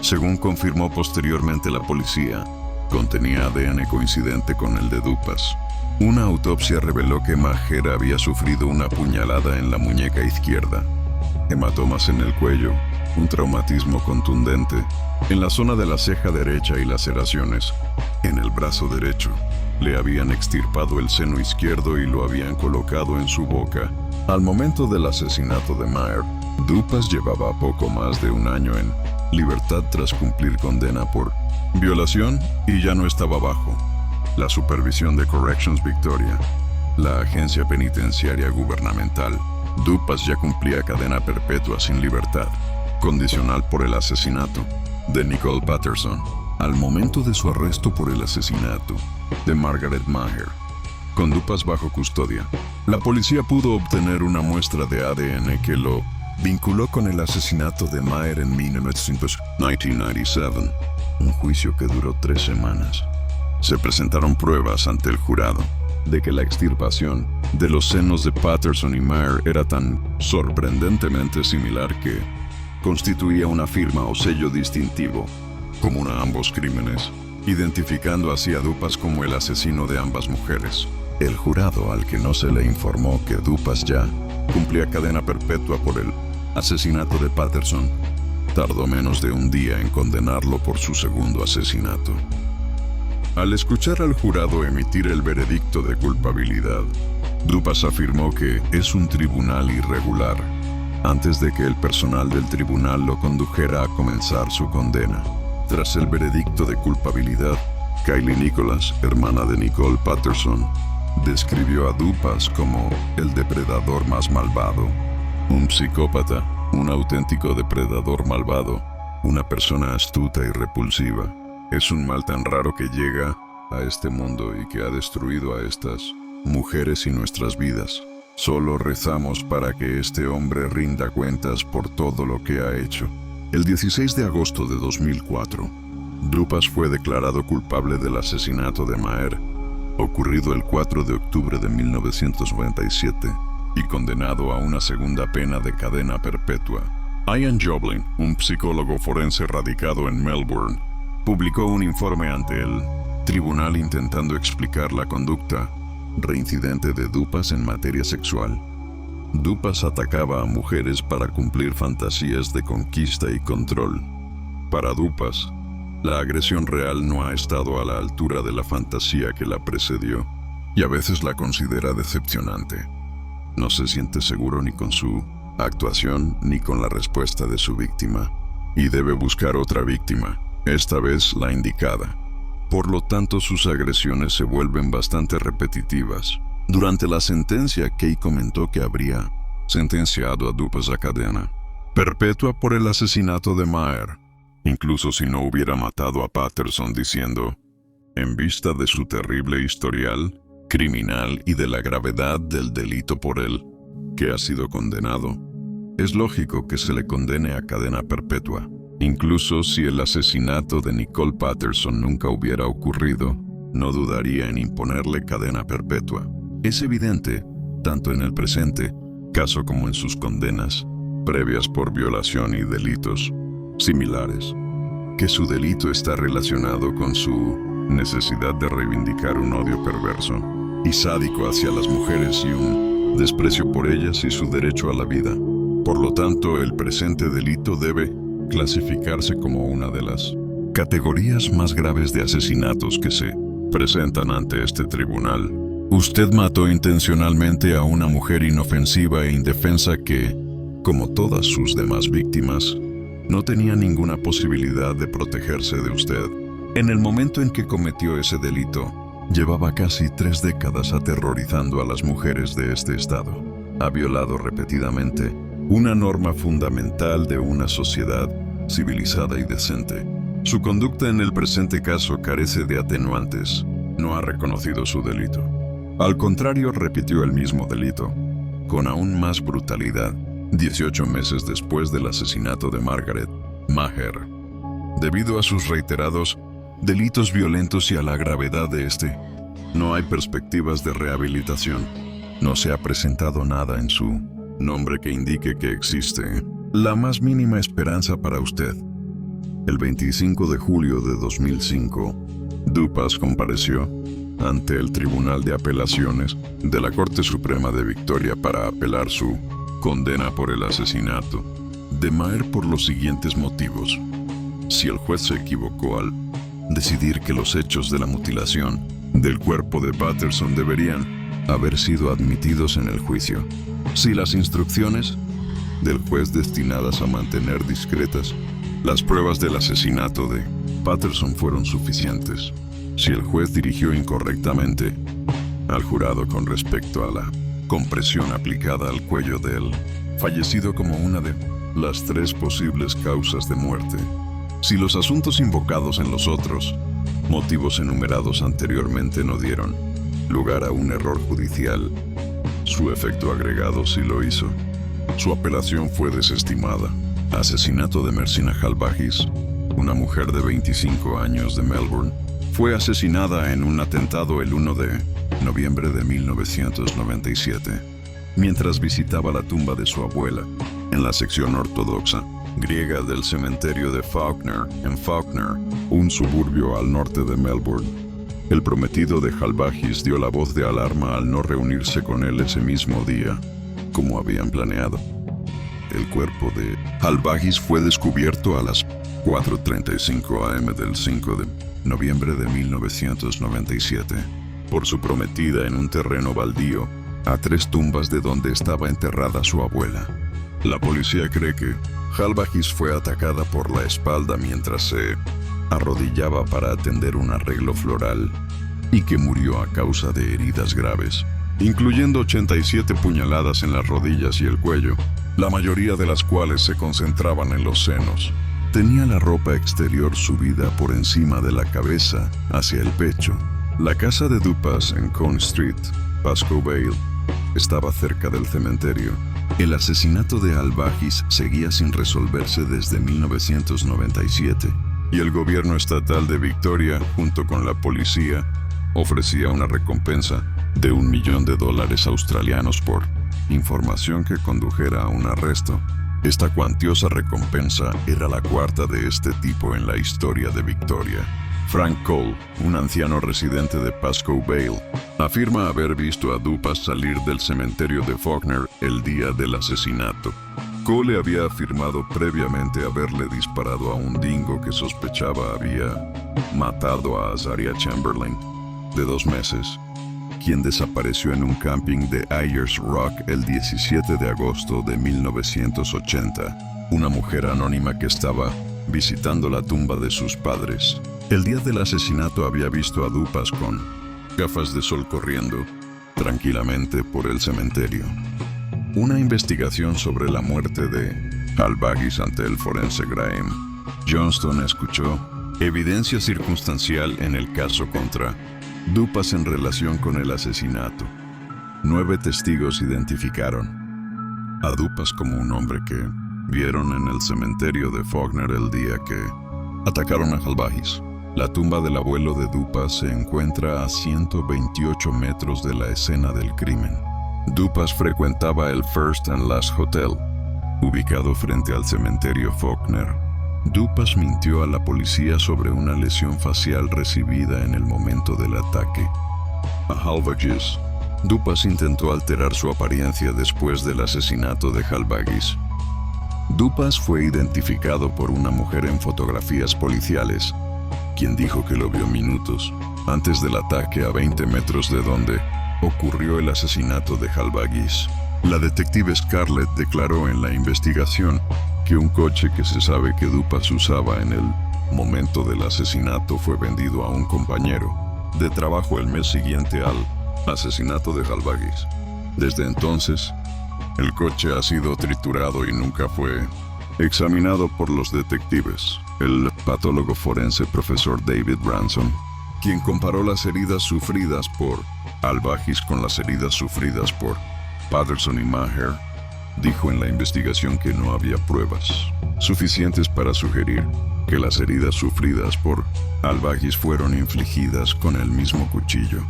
según confirmó posteriormente la policía, contenía ADN coincidente con el de Dupas. Una autopsia reveló que Maher había sufrido una puñalada en la muñeca izquierda, hematomas en el cuello, un traumatismo contundente en la zona de la ceja derecha y laceraciones en el brazo derecho. Le habían extirpado el seno izquierdo y lo habían colocado en su boca. Al momento del asesinato de Maher, Dupas llevaba poco más de un año en libertad tras cumplir condena por violación y ya no estaba bajo la supervisión de Corrections Victoria, la agencia penitenciaria gubernamental. Dupas ya cumplía cadena perpetua sin libertad condicional por el asesinato de Nicole Patterson. Al momento de su arresto por el asesinato de Margaret Maher, con Dupas bajo custodia, la policía pudo obtener una muestra de ADN que lo vinculó con el asesinato de Maher en 1997, un juicio que duró 3 semanas. Se presentaron pruebas ante el jurado de que la extirpación de los senos de Patterson y Maher era tan sorprendentemente similar que constituía una firma o sello distintivo común a ambos crímenes, identificando así a Dupas como el asesino de ambas mujeres. El jurado, al que no se le informó que Dupas ya cumplía cadena perpetua por el asesinato de Patterson, tardó menos de un día en condenarlo por su segundo asesinato. Al escuchar al jurado emitir el veredicto de culpabilidad, Dupas afirmó que es un tribunal irregular, antes de que el personal del tribunal lo condujera a comenzar su condena. Tras el veredicto de culpabilidad, Kylie Nicholas, hermana de Nicole Patterson, describió a Dupas como el depredador más malvado, un psicópata, un auténtico depredador malvado, una persona astuta y repulsiva. Es un mal tan raro que llega a este mundo y que ha destruido a estas mujeres y nuestras vidas. Solo rezamos para que este hombre rinda cuentas por todo lo que ha hecho. El 16 de agosto de 2004, Dupas fue declarado culpable del asesinato de Maher, ocurrido el 4 de octubre de 1997, y condenado a una segunda pena de cadena perpetua. Ian Joblin, un psicólogo forense radicado en Melbourne, publicó un informe ante el tribunal intentando explicar la conducta reincidente de Dupas en materia sexual. Dupas atacaba a mujeres para cumplir fantasías de conquista y control. Para Dupas, la agresión real no ha estado a la altura de la fantasía que la precedió, y a veces la considera decepcionante. No se siente seguro ni con su actuación ni con la respuesta de su víctima, y debe buscar otra víctima, esta vez la indicada. Por lo tanto, sus agresiones se vuelven bastante repetitivas. Durante la sentencia, Kay comentó que habría sentenciado a Dupas a cadena perpetua por el asesinato de Maher, incluso si no hubiera matado a Patterson, diciendo: en vista de su terrible historial criminal y de la gravedad del delito por el que ha sido condenado, es lógico que se le condene a cadena perpetua. Incluso si el asesinato de Nicole Patterson nunca hubiera ocurrido, no dudaría en imponerle cadena perpetua. Es evidente, tanto en el presente caso como en sus condenas previas por violación y delitos similares, que su delito está relacionado con su necesidad de reivindicar un odio perverso y sádico hacia las mujeres y un desprecio por ellas y su derecho a la vida. Por lo tanto, el presente delito debe clasificarse como una de las categorías más graves de asesinatos que se presentan ante este tribunal. Usted mató intencionalmente a una mujer inofensiva e indefensa que, como todas sus demás víctimas, no tenía ninguna posibilidad de protegerse de usted. En el momento en que cometió ese delito, llevaba casi 3 décadas aterrorizando a las mujeres de este estado. Ha violado repetidamente una norma fundamental de una sociedad civilizada y decente. Su conducta en el presente caso carece de atenuantes. No ha reconocido su delito. Al contrario, repitió el mismo delito, con aún más brutalidad, 18 meses después del asesinato de Margaret Maher. Debido a sus reiterados delitos violentos y a la gravedad de este, no hay perspectivas de rehabilitación. No se ha presentado nada en su nombre que indique que existe la más mínima esperanza para usted. El 25 de julio de 2005, Dupas compareció ante el Tribunal de Apelaciones de la Corte Suprema de Victoria para apelar su condena por el asesinato de Maher por los siguientes motivos. Si el juez se equivocó al decidir que los hechos de la mutilación del cuerpo de Patterson deberían haber sido admitidos en el juicio. Si las instrucciones del juez destinadas a mantener discretas las pruebas del asesinato de Patterson fueron suficientes. Si el juez dirigió incorrectamente al jurado con respecto a la compresión aplicada al cuello del fallecido como una de las 3 posibles causas de muerte. Si los asuntos invocados en los otros motivos enumerados anteriormente no dieron lugar a un error judicial, su efecto agregado sí lo hizo. Su apelación fue desestimada. Asesinato de Mersina Halbagis, una mujer de 25 años de Melbourne, fue asesinada en un atentado el 1 de noviembre de 1997, mientras visitaba la tumba de su abuela en la sección ortodoxa griega del cementerio de Fawkner, en Fawkner, un suburbio al norte de Melbourne. El prometido de Halbagis dio la voz de alarma al no reunirse con él ese mismo día, como habían planeado. El cuerpo de Halbagis fue descubierto a las 4:35 am del 5 de noviembre de 1997 por su prometida en un terreno baldío a 3 tumbas de donde estaba enterrada su abuela. La policía cree que Halbagis fue atacada por la espalda mientras se arrodillaba para atender un arreglo floral y que murió a causa de heridas graves, incluyendo 87 puñaladas en las rodillas y el cuello, la mayoría de las cuales se concentraban en los senos. Tenía la ropa exterior subida por encima de la cabeza hacia el pecho. La casa de Dupas en Cone Street, Pascoe Vale, estaba cerca del cementerio. El asesinato de Halbagis seguía sin resolverse desde 1997 y el gobierno estatal de Victoria, junto con la policía, ofrecía una recompensa de $1 millón australianos por información que condujera a un arresto. Esta cuantiosa recompensa era la 4ª de este tipo en la historia de Victoria. Frank Cole, un anciano residente de Pascoe Vale, afirma haber visto a Dupas salir del cementerio de Fawkner el día del asesinato. Cole había afirmado previamente haberle disparado a un dingo que sospechaba había matado a Azaria Chamberlain, de 2 meses, quien desapareció en un camping de Ayers Rock el 17 de agosto de 1980. Una mujer anónima que estaba visitando la tumba de sus padres el día del asesinato había visto a Dupas con gafas de sol corriendo tranquilamente por el cementerio. Una investigación sobre la muerte de Halbagis ante el forense Graham Johnston escuchó evidencia circunstancial en el caso contra Dupas en relación con el asesinato. 9 testigos identificaron a Dupas como un hombre que vieron en el cementerio de Fawkner el día que atacaron a Halbagis. La tumba del abuelo de Dupas se encuentra a 128 metros de la escena del crimen. Dupas frecuentaba el First and Last Hotel, ubicado frente al cementerio Fawkner. Dupas mintió a la policía sobre una lesión facial recibida en el momento del ataque a Halbagis. Dupas intentó alterar su apariencia después del asesinato de Halbagis. Dupas fue identificado por una mujer en fotografías policiales, quien dijo que lo vio minutos antes del ataque a 20 metros de donde ocurrió el asesinato de Halbagis. La detective Scarlett declaró en la investigación que un coche que se sabe que Dupas usaba en el momento del asesinato fue vendido a un compañero de trabajo el mes siguiente al asesinato de Halbagis. Desde entonces, el coche ha sido triturado y nunca fue examinado por los detectives. El patólogo forense profesor David Branson, quien comparó las heridas sufridas por Halbagis con las heridas sufridas por Patterson y Maher, dijo en la investigación que no había pruebas suficientes para sugerir que las heridas sufridas por Halbagis fueron infligidas con el mismo cuchillo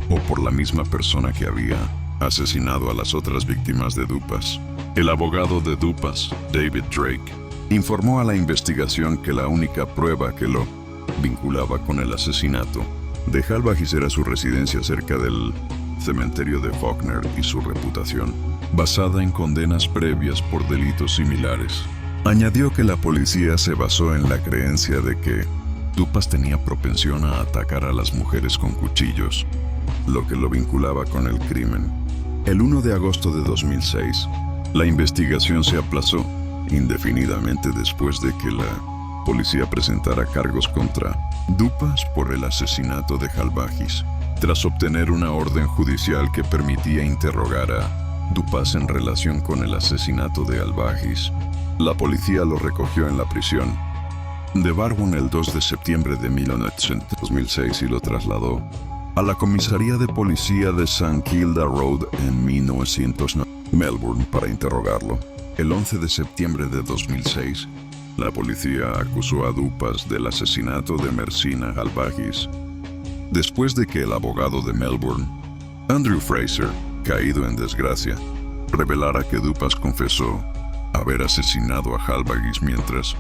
o por la misma persona que había asesinado a las otras víctimas de Dupas. El abogado de Dupas, David Drake, informó a la investigación que la única prueba que lo vinculaba con el asesinato de Halbachis era su residencia cerca del cementerio de Faulkner y su reputación, basada en condenas previas por delitos similares. Añadió que la policía se basó en la creencia de que Dupas tenía propensión a atacar a las mujeres con cuchillos, lo que lo vinculaba con el crimen. El 1 de agosto de 2006, la investigación se aplazó indefinidamente después de que la policía presentara cargos contra Dupas por el asesinato de Halbachis, tras obtener una orden judicial que permitía interrogar a Dupas en relación con el asesinato de Halbachis. La policía lo recogió en la prisión de Barwon el 2 de septiembre de 2006 y lo trasladó a la comisaría de policía de St. Kilda Road en 1909, Melbourne, para interrogarlo. El 11 de septiembre de 2006, la policía acusó a Dupas del asesinato de Mersina Halbachis, después de que el abogado de Melbourne, Andrew Fraser, caído en desgracia, revelara que Dupas confesó haber asesinado a Halbachis mientras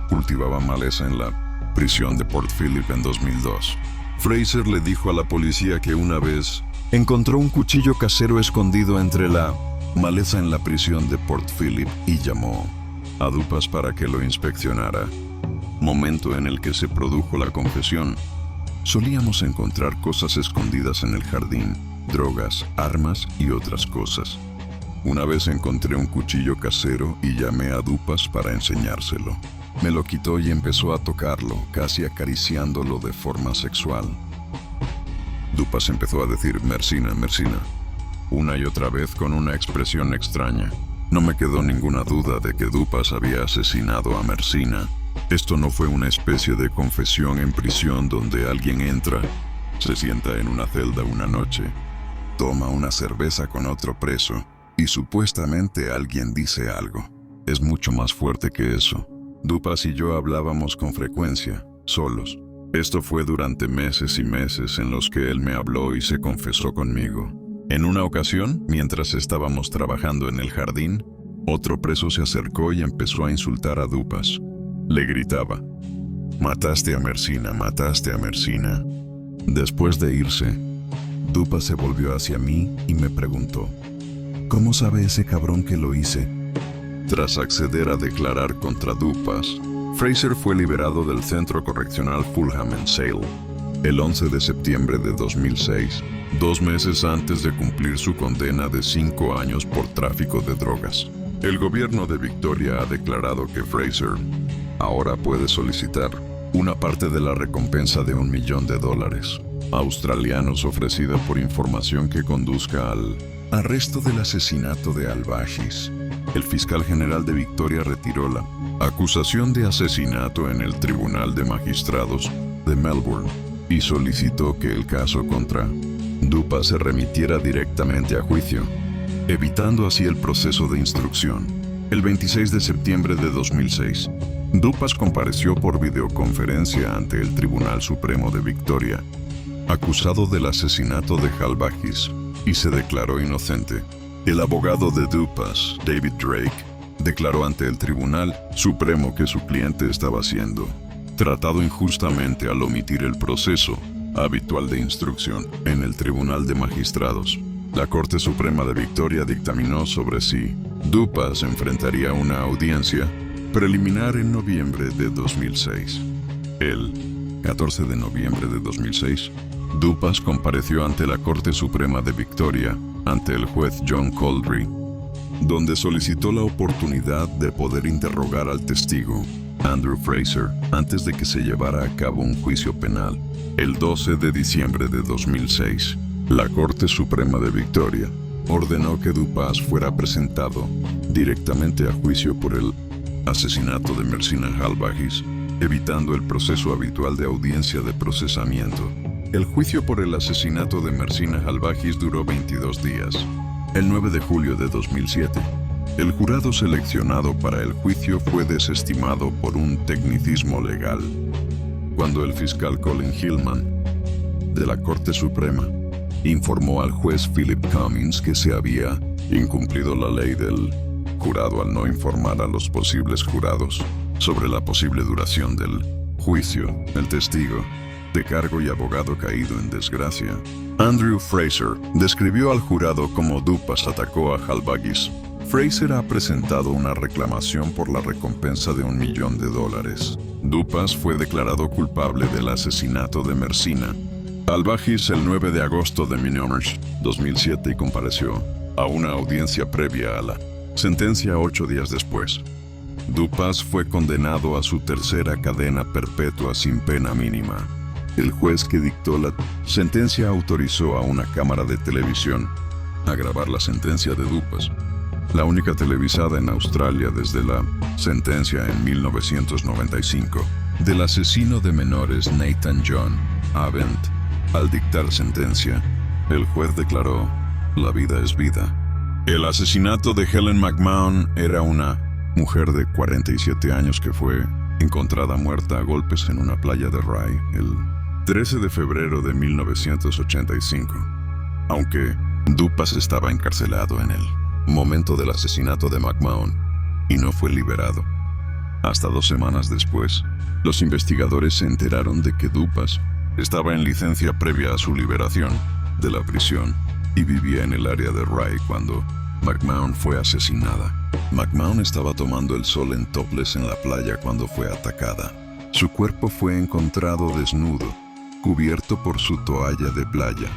cultivaba maleza en la prisión de Port Phillip en 2002. Fraser le dijo a la policía que una vez encontró un cuchillo casero escondido entre la maleza en la prisión de Port Phillip y llamó a Dupas para que lo inspeccionara. Momento en el que se produjo la confesión. Solíamos encontrar cosas escondidas en el jardín, drogas, armas y otras cosas. Una vez encontré un cuchillo casero y llamé a Dupas para enseñárselo. Me lo quitó y empezó a tocarlo, casi acariciándolo de forma sexual. Dupas empezó a decir Mersina, Mersina, una y otra vez con una expresión extraña. No me quedó ninguna duda de que Dupas había asesinado a Mersina. Esto no fue una especie de confesión en prisión donde alguien entra, se sienta en una celda una noche, toma una cerveza con otro preso y supuestamente alguien dice algo. Es mucho más fuerte que eso. Dupas y yo hablábamos con frecuencia, solos. Esto fue durante meses y meses en los que él me habló y se confesó conmigo. En una ocasión, mientras estábamos trabajando en el jardín, otro preso se acercó y empezó a insultar a Dupas. Le gritaba, «Mataste a Mersina, mataste a Mersina». Después de irse, Dupas se volvió hacia mí y me preguntó, «¿Cómo sabe ese cabrón que lo hice?». Tras acceder a declarar contra Dupas, Fraser fue liberado del centro correccional Fulham en Sale el 11 de septiembre de 2006, 2 meses antes de cumplir su condena de 5 años por tráfico de drogas. El gobierno de Victoria ha declarado que Fraser ahora puede solicitar una parte de la recompensa de $1 millón australianos ofrecida por información que conduzca al arresto del asesinato de Halbachis. El fiscal general de Victoria retiró la acusación de asesinato en el Tribunal de Magistrados de Melbourne y solicitó que el caso contra Dupas se remitiera directamente a juicio, evitando así el proceso de instrucción. El 26 de septiembre de 2006, Dupas compareció por videoconferencia ante el Tribunal Supremo de Victoria, acusado del asesinato de Halbachis, y se declaró inocente. El abogado de Dupas, David Drake, declaró ante el Tribunal Supremo que su cliente estaba siendo tratado injustamente al omitir el proceso habitual de instrucción en el Tribunal de Magistrados. La Corte Suprema de Victoria dictaminó sobre si Dupas enfrentaría una audiencia preliminar en noviembre de 2006. El 14 de noviembre de 2006, Dupas compareció ante la Corte Suprema de Victoria, ante el juez John Coldry, donde solicitó la oportunidad de poder interrogar al testigo Andrew Fraser antes de que se llevara a cabo un juicio penal. El 12 de diciembre de 2006, la Corte Suprema de Victoria ordenó que Dupas fuera presentado directamente a juicio por el asesinato de Mersina Halbachis, evitando el proceso habitual de audiencia de procesamiento. El juicio por el asesinato de Mersina Halbachis duró 22 días. El 9 de julio de 2007, el jurado seleccionado para el juicio fue desestimado por un tecnicismo legal, cuando el fiscal Colin Hillman, de la Corte Suprema, informó al juez Philip Cummins que se había incumplido la ley del jurado al no informar a los posibles jurados sobre la posible duración del juicio. El testigo de cargo y abogado caído en desgracia, Andrew Fraser, describió al jurado cómo Dupas atacó a Halbagis. Fraser ha presentado una reclamación por la recompensa de $1 millón. Dupas fue declarado culpable del asesinato de Mersina Halbagis el 9 de agosto de 2007 y compareció a una audiencia previa a la sentencia 8 días después. Dupas fue condenado a su tercera cadena perpetua sin pena mínima. El juez que dictó la sentencia autorizó a una cámara de televisión a grabar la sentencia de Dupas, la única televisada en Australia desde la sentencia en 1995 del asesino de menores Nathan John Avent. Al dictar sentencia, el juez declaró: la vida es vida. El asesinato de Helen McMahon era una mujer de 47 años que fue encontrada muerta a golpes en una playa de Rye el 13 de febrero de 1985. Aunque Dupas estaba encarcelado en el momento del asesinato de McMahon y no fue liberado. Hasta 2 semanas después, los investigadores se enteraron de que Dupas estaba en licencia previa a su liberación de la prisión y vivía en el área de Rye cuando McMahon fue asesinada. McMahon estaba tomando el sol en topless en la playa cuando fue atacada. Su cuerpo fue encontrado desnudo, cubierto por su toalla de playa.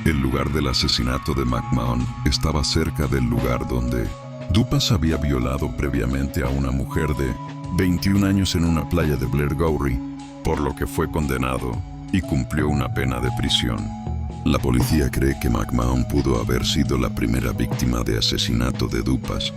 El lugar del asesinato de McMahon estaba cerca del lugar donde Dupas había violado previamente a una mujer de 21 años en una playa de Blairgowrie, por lo que fue condenado y cumplió una pena de prisión. La policía cree que McMahon pudo haber sido la primera víctima de asesinato de Dupas,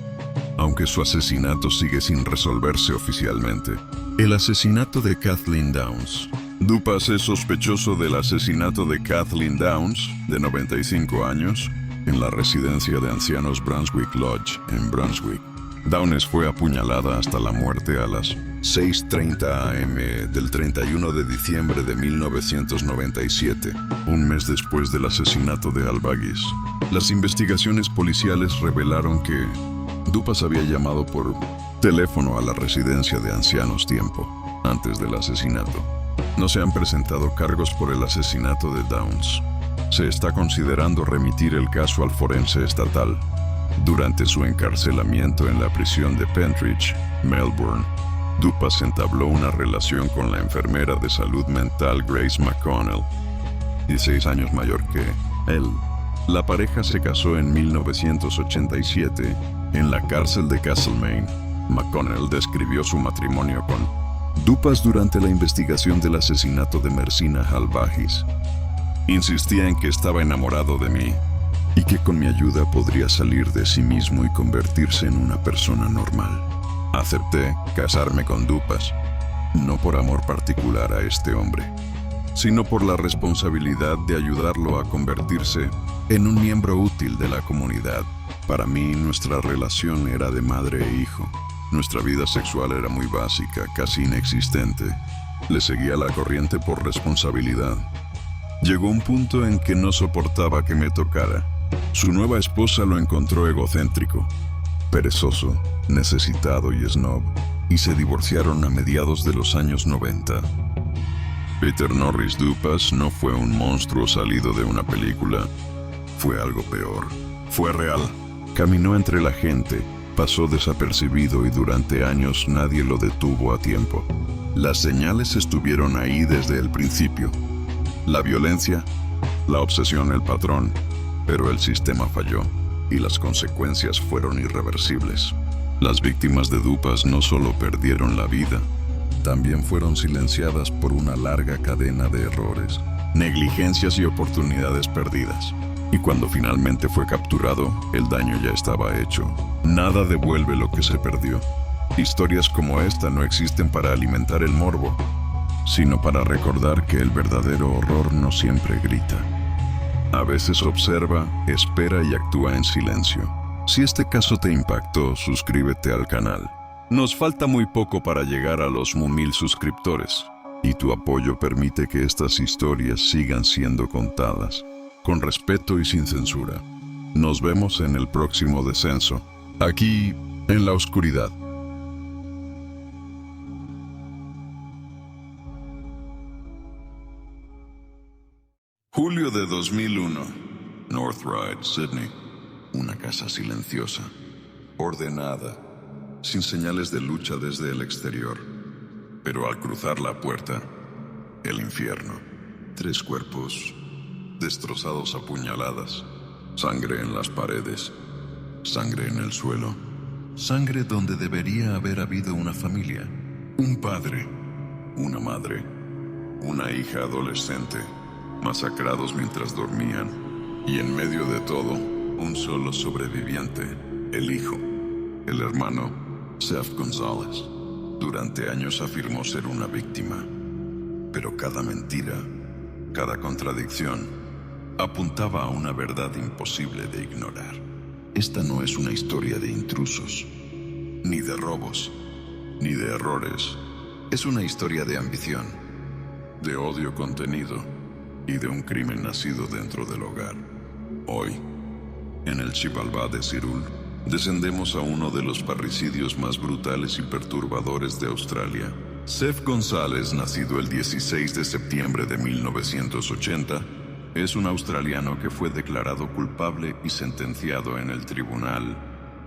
aunque su asesinato sigue sin resolverse oficialmente. El asesinato de Kathleen Downs. Dupas es sospechoso del asesinato de Kathleen Downs, de 95 años, en la residencia de ancianos Brunswick Lodge, en Brunswick. Downes fue apuñalada hasta la muerte a las 6:30 am del 31 de diciembre de 1997, un mes después del asesinato de Halbagis. Las investigaciones policiales revelaron que Dupas había llamado por teléfono a la residencia de ancianos tiempo antes del asesinato. No se han presentado cargos por el asesinato de Downs. Se está considerando remitir el caso al forense estatal. Durante su encarcelamiento en la prisión de Pentridge, Melbourne, Dupas entabló una relación con la enfermera de salud mental Grace McConnell, 16 años mayor que él. La pareja se casó en 1987 en la cárcel de Castlemaine. McConnell describió su matrimonio con Dupas durante la investigación del asesinato de Mersina Halbagis. Insistía en que estaba enamorado de mí y que con mi ayuda podría salir de sí mismo y convertirse en una persona normal. Acepté casarme con Dupas, no por amor particular a este hombre, sino por la responsabilidad de ayudarlo a convertirse en un miembro útil de la comunidad. Para mí, nuestra relación era de madre e hijo. Nuestra vida sexual era muy básica, casi inexistente. Le seguía la corriente por responsabilidad. Llegó un punto en que no soportaba que me tocara. Su nueva esposa lo encontró egocéntrico, perezoso, necesitado y snob, y se divorciaron a mediados de los años 90. Peter Norris Dupas no fue un monstruo salido de una película. Fue algo peor. Fue real. Caminó entre la gente, pasó desapercibido y durante años nadie lo detuvo a tiempo. Las señales estuvieron ahí desde el principio. La violencia, la obsesión, el patrón, pero el sistema falló y las consecuencias fueron irreversibles. Las víctimas de Dupas no solo perdieron la vida, también fueron silenciadas por una larga cadena de errores, negligencias y oportunidades perdidas. Y cuando finalmente fue capturado, el daño ya estaba hecho. Nada devuelve lo que se perdió. Historias como esta no existen para alimentar el morbo, sino para recordar que el verdadero horror no siempre grita. A veces observa, espera y actúa en silencio. Si este caso te impactó, suscríbete al canal. Nos falta muy poco para llegar a los 1000 suscriptores, y tu apoyo permite que estas historias sigan siendo contadas, con respeto y sin censura. Nos vemos en el próximo descenso. Aquí en la oscuridad. Julio de 2001. North Ryde, Sydney. Una casa silenciosa, ordenada, sin señales de lucha desde el exterior. Pero al cruzar la puerta, el infierno. 3 cuerpos destrozados a puñaladas, sangre en las paredes, sangre en el suelo, sangre donde debería haber habido una familia, un padre, una madre, una hija adolescente, masacrados mientras dormían, y en medio de todo, un solo sobreviviente, el hijo, el hermano, Seth González. Durante años afirmó ser una víctima, pero cada mentira, cada contradicción, apuntaba a una verdad imposible de ignorar. Esta no es una historia de intrusos, ni de robos, ni de errores. Es una historia de ambición, de odio contenido y de un crimen nacido dentro del hogar. Hoy, en el Xibalbá de Cirul, descendemos a uno de los parricidios más brutales y perturbadores de Australia. Seth González, nacido el 16 de septiembre de 1980, es un australiano que fue declarado culpable y sentenciado en el Tribunal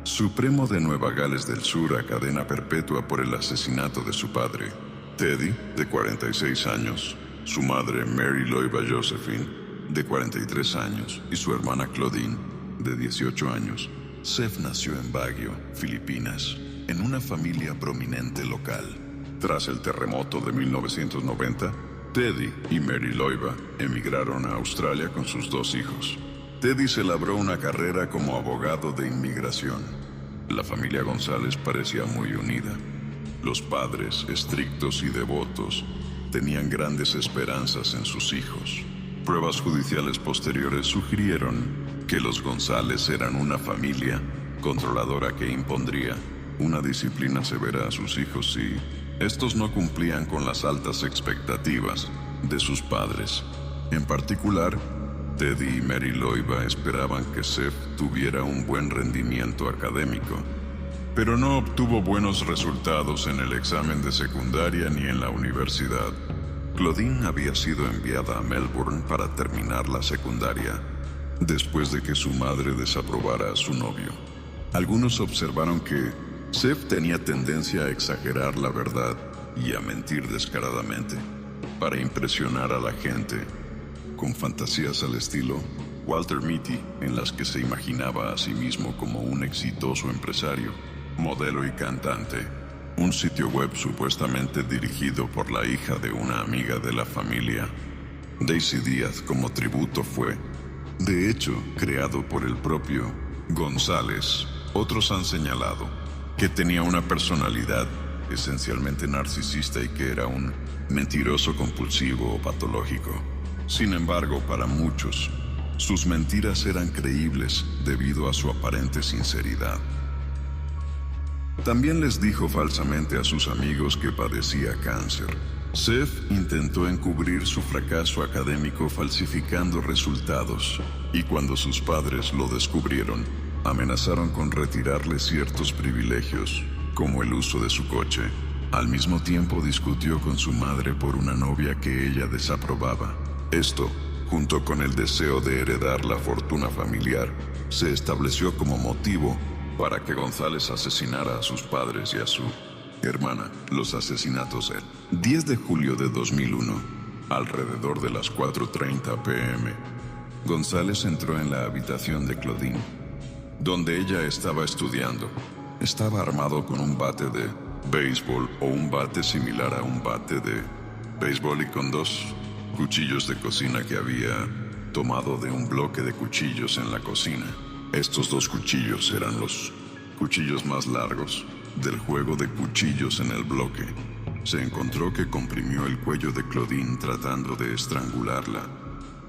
Supremo de Nueva Gales del Sur a cadena perpetua por el asesinato de su padre, Teddy, de 46 años, su madre Mary Loiva Josephine, de 43 años, y su hermana Claudine, de 18 años. Seth nació en Baguio, Filipinas, en una familia prominente local. Tras el terremoto de 1990, Teddy y Mary Loiva emigraron a Australia con sus 2 hijos. Teddy se labró una carrera como abogado de inmigración. La familia González parecía muy unida. Los padres, estrictos y devotos, tenían grandes esperanzas en sus hijos. Pruebas judiciales posteriores sugirieron que los González eran una familia controladora que impondría una disciplina severa a sus hijos si estos no cumplían con las altas expectativas de sus padres. En particular, Teddy y Mary Loiva esperaban que Seth tuviera un buen rendimiento académico, pero no obtuvo buenos resultados en el examen de secundaria ni en la universidad. Claudine había sido enviada a Melbourne para terminar la secundaria, después de que su madre desaprobara a su novio. Algunos observaron que Seth tenía tendencia a exagerar la verdad y a mentir descaradamente para impresionar a la gente, con fantasías al estilo Walter Mitty, en las que se imaginaba a sí mismo como un exitoso empresario, modelo y cantante. Un sitio web supuestamente dirigido por la hija de una amiga de la familia, Daisy Díaz, como tributo fue, de hecho, creado por el propio González. Otros han señalado que tenía una personalidad esencialmente narcisista y que era un mentiroso compulsivo o patológico. Sin embargo, para muchos, sus mentiras eran creíbles debido a su aparente sinceridad. También les dijo falsamente a sus amigos que padecía cáncer. Seth intentó encubrir su fracaso académico falsificando resultados, y cuando sus padres lo descubrieron, amenazaron con retirarle ciertos privilegios, como el uso de su coche. Al mismo tiempo discutió con su madre por una novia que ella desaprobaba. Esto, junto con el deseo de heredar la fortuna familiar, se estableció como motivo para que González asesinara a sus padres y a su hermana. Los asesinatos el 10 de julio de 2001, alrededor de las 4:30 p.m. González entró en la habitación de Claudine, donde ella estaba estudiando. Estaba armado con un bate de béisbol o un bate similar a un bate de béisbol y con 2 cuchillos de cocina que había tomado de un bloque de cuchillos en la cocina. Estos 2 cuchillos eran los cuchillos más largos del juego de cuchillos en el bloque. Se encontró que comprimió el cuello de Claudine tratando de estrangularla.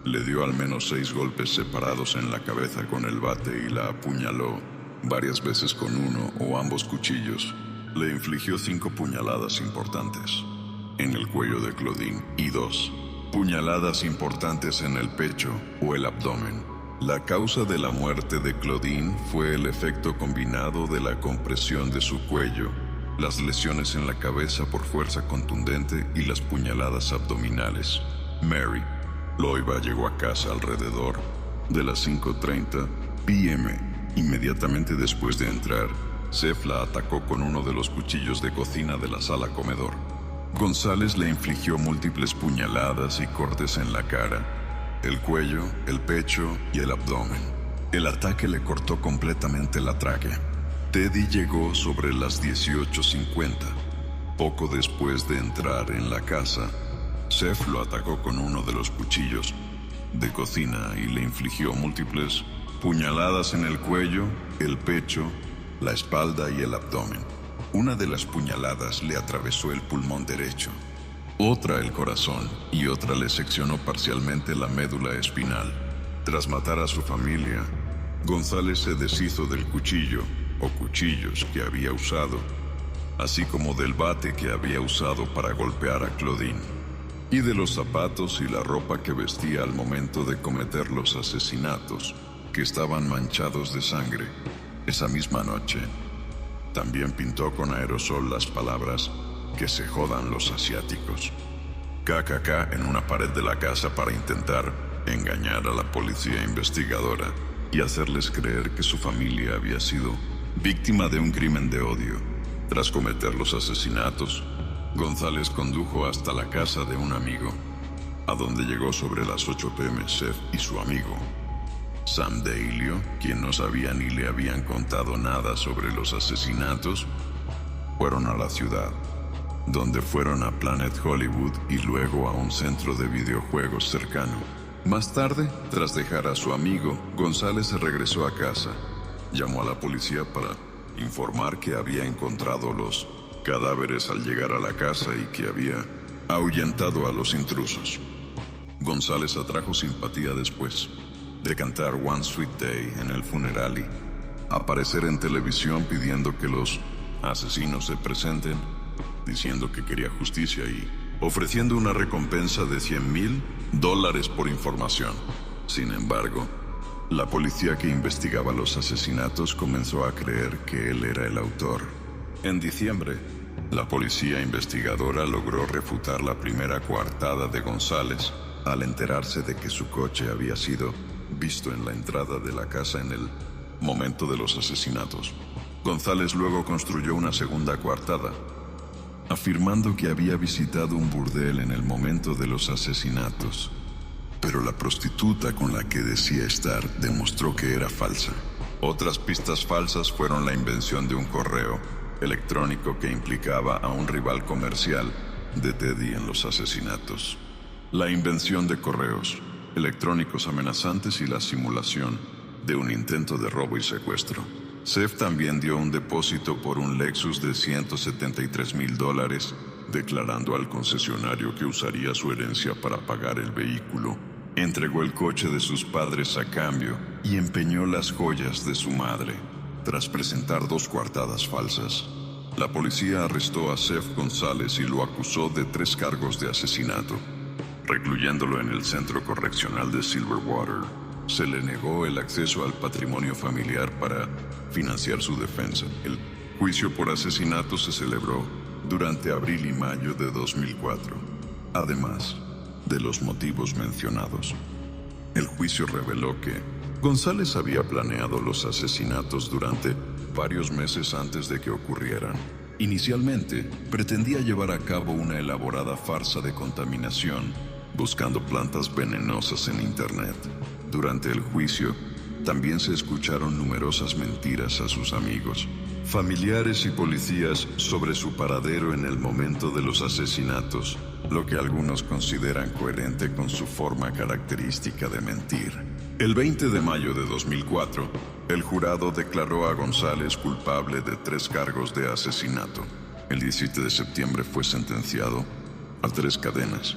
Le dio al menos 6 golpes separados en la cabeza con el bate y la apuñaló varias veces con uno o ambos cuchillos. Le infligió 5 puñaladas importantes en el cuello de Claudine y 2 puñaladas importantes en el pecho o el abdomen. La causa de la muerte de Claudine fue el efecto combinado de la compresión de su cuello, las lesiones en la cabeza por fuerza contundente y las puñaladas abdominales. Mary Loiva llegó a casa alrededor de las 5:30 p.m. Inmediatamente después de entrar, Seth la atacó con uno de los cuchillos de cocina de la sala comedor. González le infligió múltiples puñaladas y cortes en la cara, el cuello, el pecho y el abdomen. El ataque le cortó completamente la tráquea. Teddy llegó sobre las 18:50. Poco después de entrar en la casa, Seth lo atacó con uno de los cuchillos de cocina y le infligió múltiples puñaladas en el cuello, el pecho, la espalda y el abdomen. Una de las puñaladas le atravesó el pulmón derecho, otra el corazón y otra le seccionó parcialmente la médula espinal. Tras matar a su familia, González se deshizo del cuchillo o cuchillos que había usado, así como del bate que había usado para golpear a Claudine, y de los zapatos y la ropa que vestía al momento de cometer los asesinatos, que estaban manchados de sangre. Esa misma noche, también pintó con aerosol las palabras "que se jodan los asiáticos" KKK en una pared de la casa para intentar engañar a la policía investigadora y hacerles creer que su familia había sido víctima de un crimen de odio. Tras cometer los asesinatos, González condujo hasta la casa de un amigo, a donde llegó sobre las 8 p.m. Seth y su amigo Sam Deilio, quien no sabía ni le habían contado nada sobre los asesinatos, fueron a la ciudad, donde fueron a Planet Hollywood y luego a un centro de videojuegos cercano. Más tarde, tras dejar a su amigo, González se regresó a casa. Llamó a la policía para informar que había encontrado los cadáveres al llegar a la casa y que había ahuyentado a los intrusos. González atrajo simpatía después de cantar One Sweet Day en el funeral y aparecer en televisión pidiendo que los asesinos se presenten, diciendo que quería justicia y ofreciendo una recompensa de $100,000 por información. Sin embargo, la policía que investigaba los asesinatos comenzó a creer que él era el autor. En diciembre, la policía investigadora logró refutar la primera coartada de González al enterarse de que su coche había sido visto en la entrada de la casa en el momento de los asesinatos. González luego construyó una segunda coartada, afirmando que había visitado un burdel en el momento de los asesinatos, pero la prostituta con la que decía estar demostró que era falsa. Otras pistas falsas fueron la invención de un correo electrónico que implicaba a un rival comercial de Teddy en los asesinatos, la invención de correos electrónicos amenazantes y la simulación de un intento de robo y secuestro. Seth también dio un depósito por un Lexus de $173,000, declarando al concesionario que usaría su herencia para pagar el vehículo. Entregó el coche de sus padres a cambio y empeñó las joyas de su madre. Tras presentar 2 coartadas falsas, la policía arrestó a Seth González y lo acusó de 3 cargos de asesinato. Recluyéndolo en el centro correccional de Silverwater, se le negó el acceso al patrimonio familiar para financiar su defensa. El juicio por asesinato se celebró durante abril y mayo de 2004. Además de los motivos mencionados, el juicio reveló que González había planeado los asesinatos durante varios meses antes de que ocurrieran. Inicialmente, pretendía llevar a cabo una elaborada farsa de contaminación, buscando plantas venenosas en Internet. Durante el juicio, también se escucharon numerosas mentiras a sus amigos, familiares y policías sobre su paradero en el momento de los asesinatos, lo que algunos consideran coherente con su forma característica de mentir. El 20 de mayo de 2004, el jurado declaró a González culpable de 3 cargos de asesinato. El 17 de septiembre fue sentenciado a 3 cadenas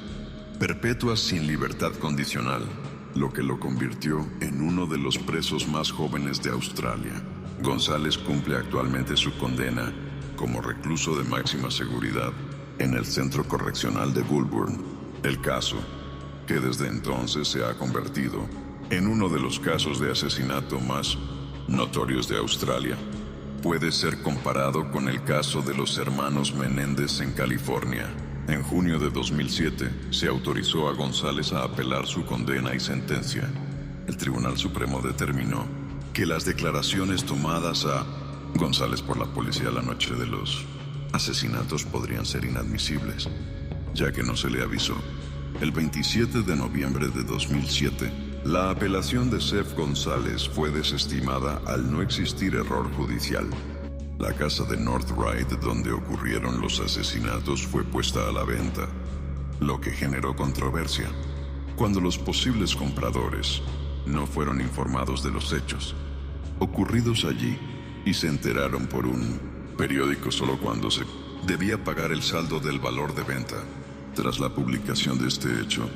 perpetuas sin libertad condicional, lo que lo convirtió en uno de los presos más jóvenes de Australia. González cumple actualmente su condena como recluso de máxima seguridad en el Centro Correccional de Goulburn. El caso, que desde entonces se ha convertido en uno de los casos de asesinato más notorios de Australia. Puede ser comparado con el caso de los hermanos Menéndez en California. En junio de 2007 se autorizó a González a apelar su condena y sentencia. El Tribunal Supremo determinó que las declaraciones tomadas a González por la policía la noche de los asesinatos podrían ser inadmisibles, ya que no se le avisó. El 27 de noviembre de 2007, la apelación de Seth González fue desestimada al no existir error judicial. La casa de North Ryde, donde ocurrieron los asesinatos, fue puesta a la venta, lo que generó controversia, cuando los posibles compradores no fueron informados de los hechos ocurridos allí y se enteraron por un periódico solo cuando se debía pagar el saldo del valor de venta. Tras la publicación de este hecho,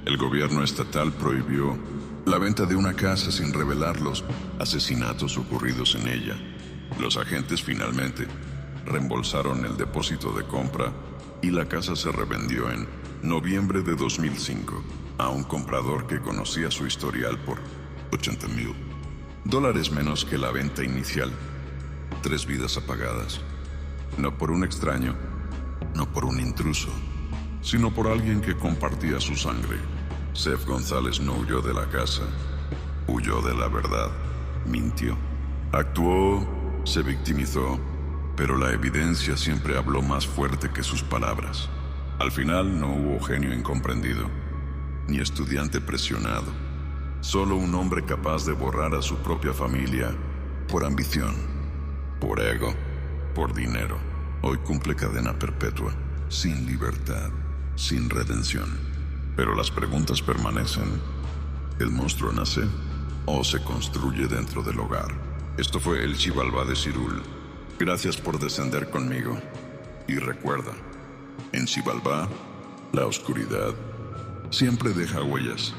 el gobierno estatal prohibió la venta de una casa sin revelar los asesinatos ocurridos en ella. Los agentes finalmente reembolsaron el depósito de compra y la casa se revendió en noviembre de 2005 a un comprador que conocía su historial por $80,000 menos que la venta inicial. 3 vidas apagadas, no por un extraño, no por un intruso, sino por alguien que compartía su sangre. Seth González no huyó de la casa, huyó de la verdad, mintió, actuó, se victimizó, pero la evidencia siempre habló más fuerte que sus palabras. Al final no hubo genio incomprendido, ni estudiante presionado, solo un hombre capaz de borrar a su propia familia por ambición, por ego, por dinero. Hoy cumple cadena perpetua, sin libertad, sin redención. Pero las preguntas permanecen. ¿El monstruo nace o se construye dentro del hogar? Esto fue el Xibalbá de Cirul. Gracias por descender conmigo. Y recuerda, en Xibalbá, la oscuridad siempre deja huellas.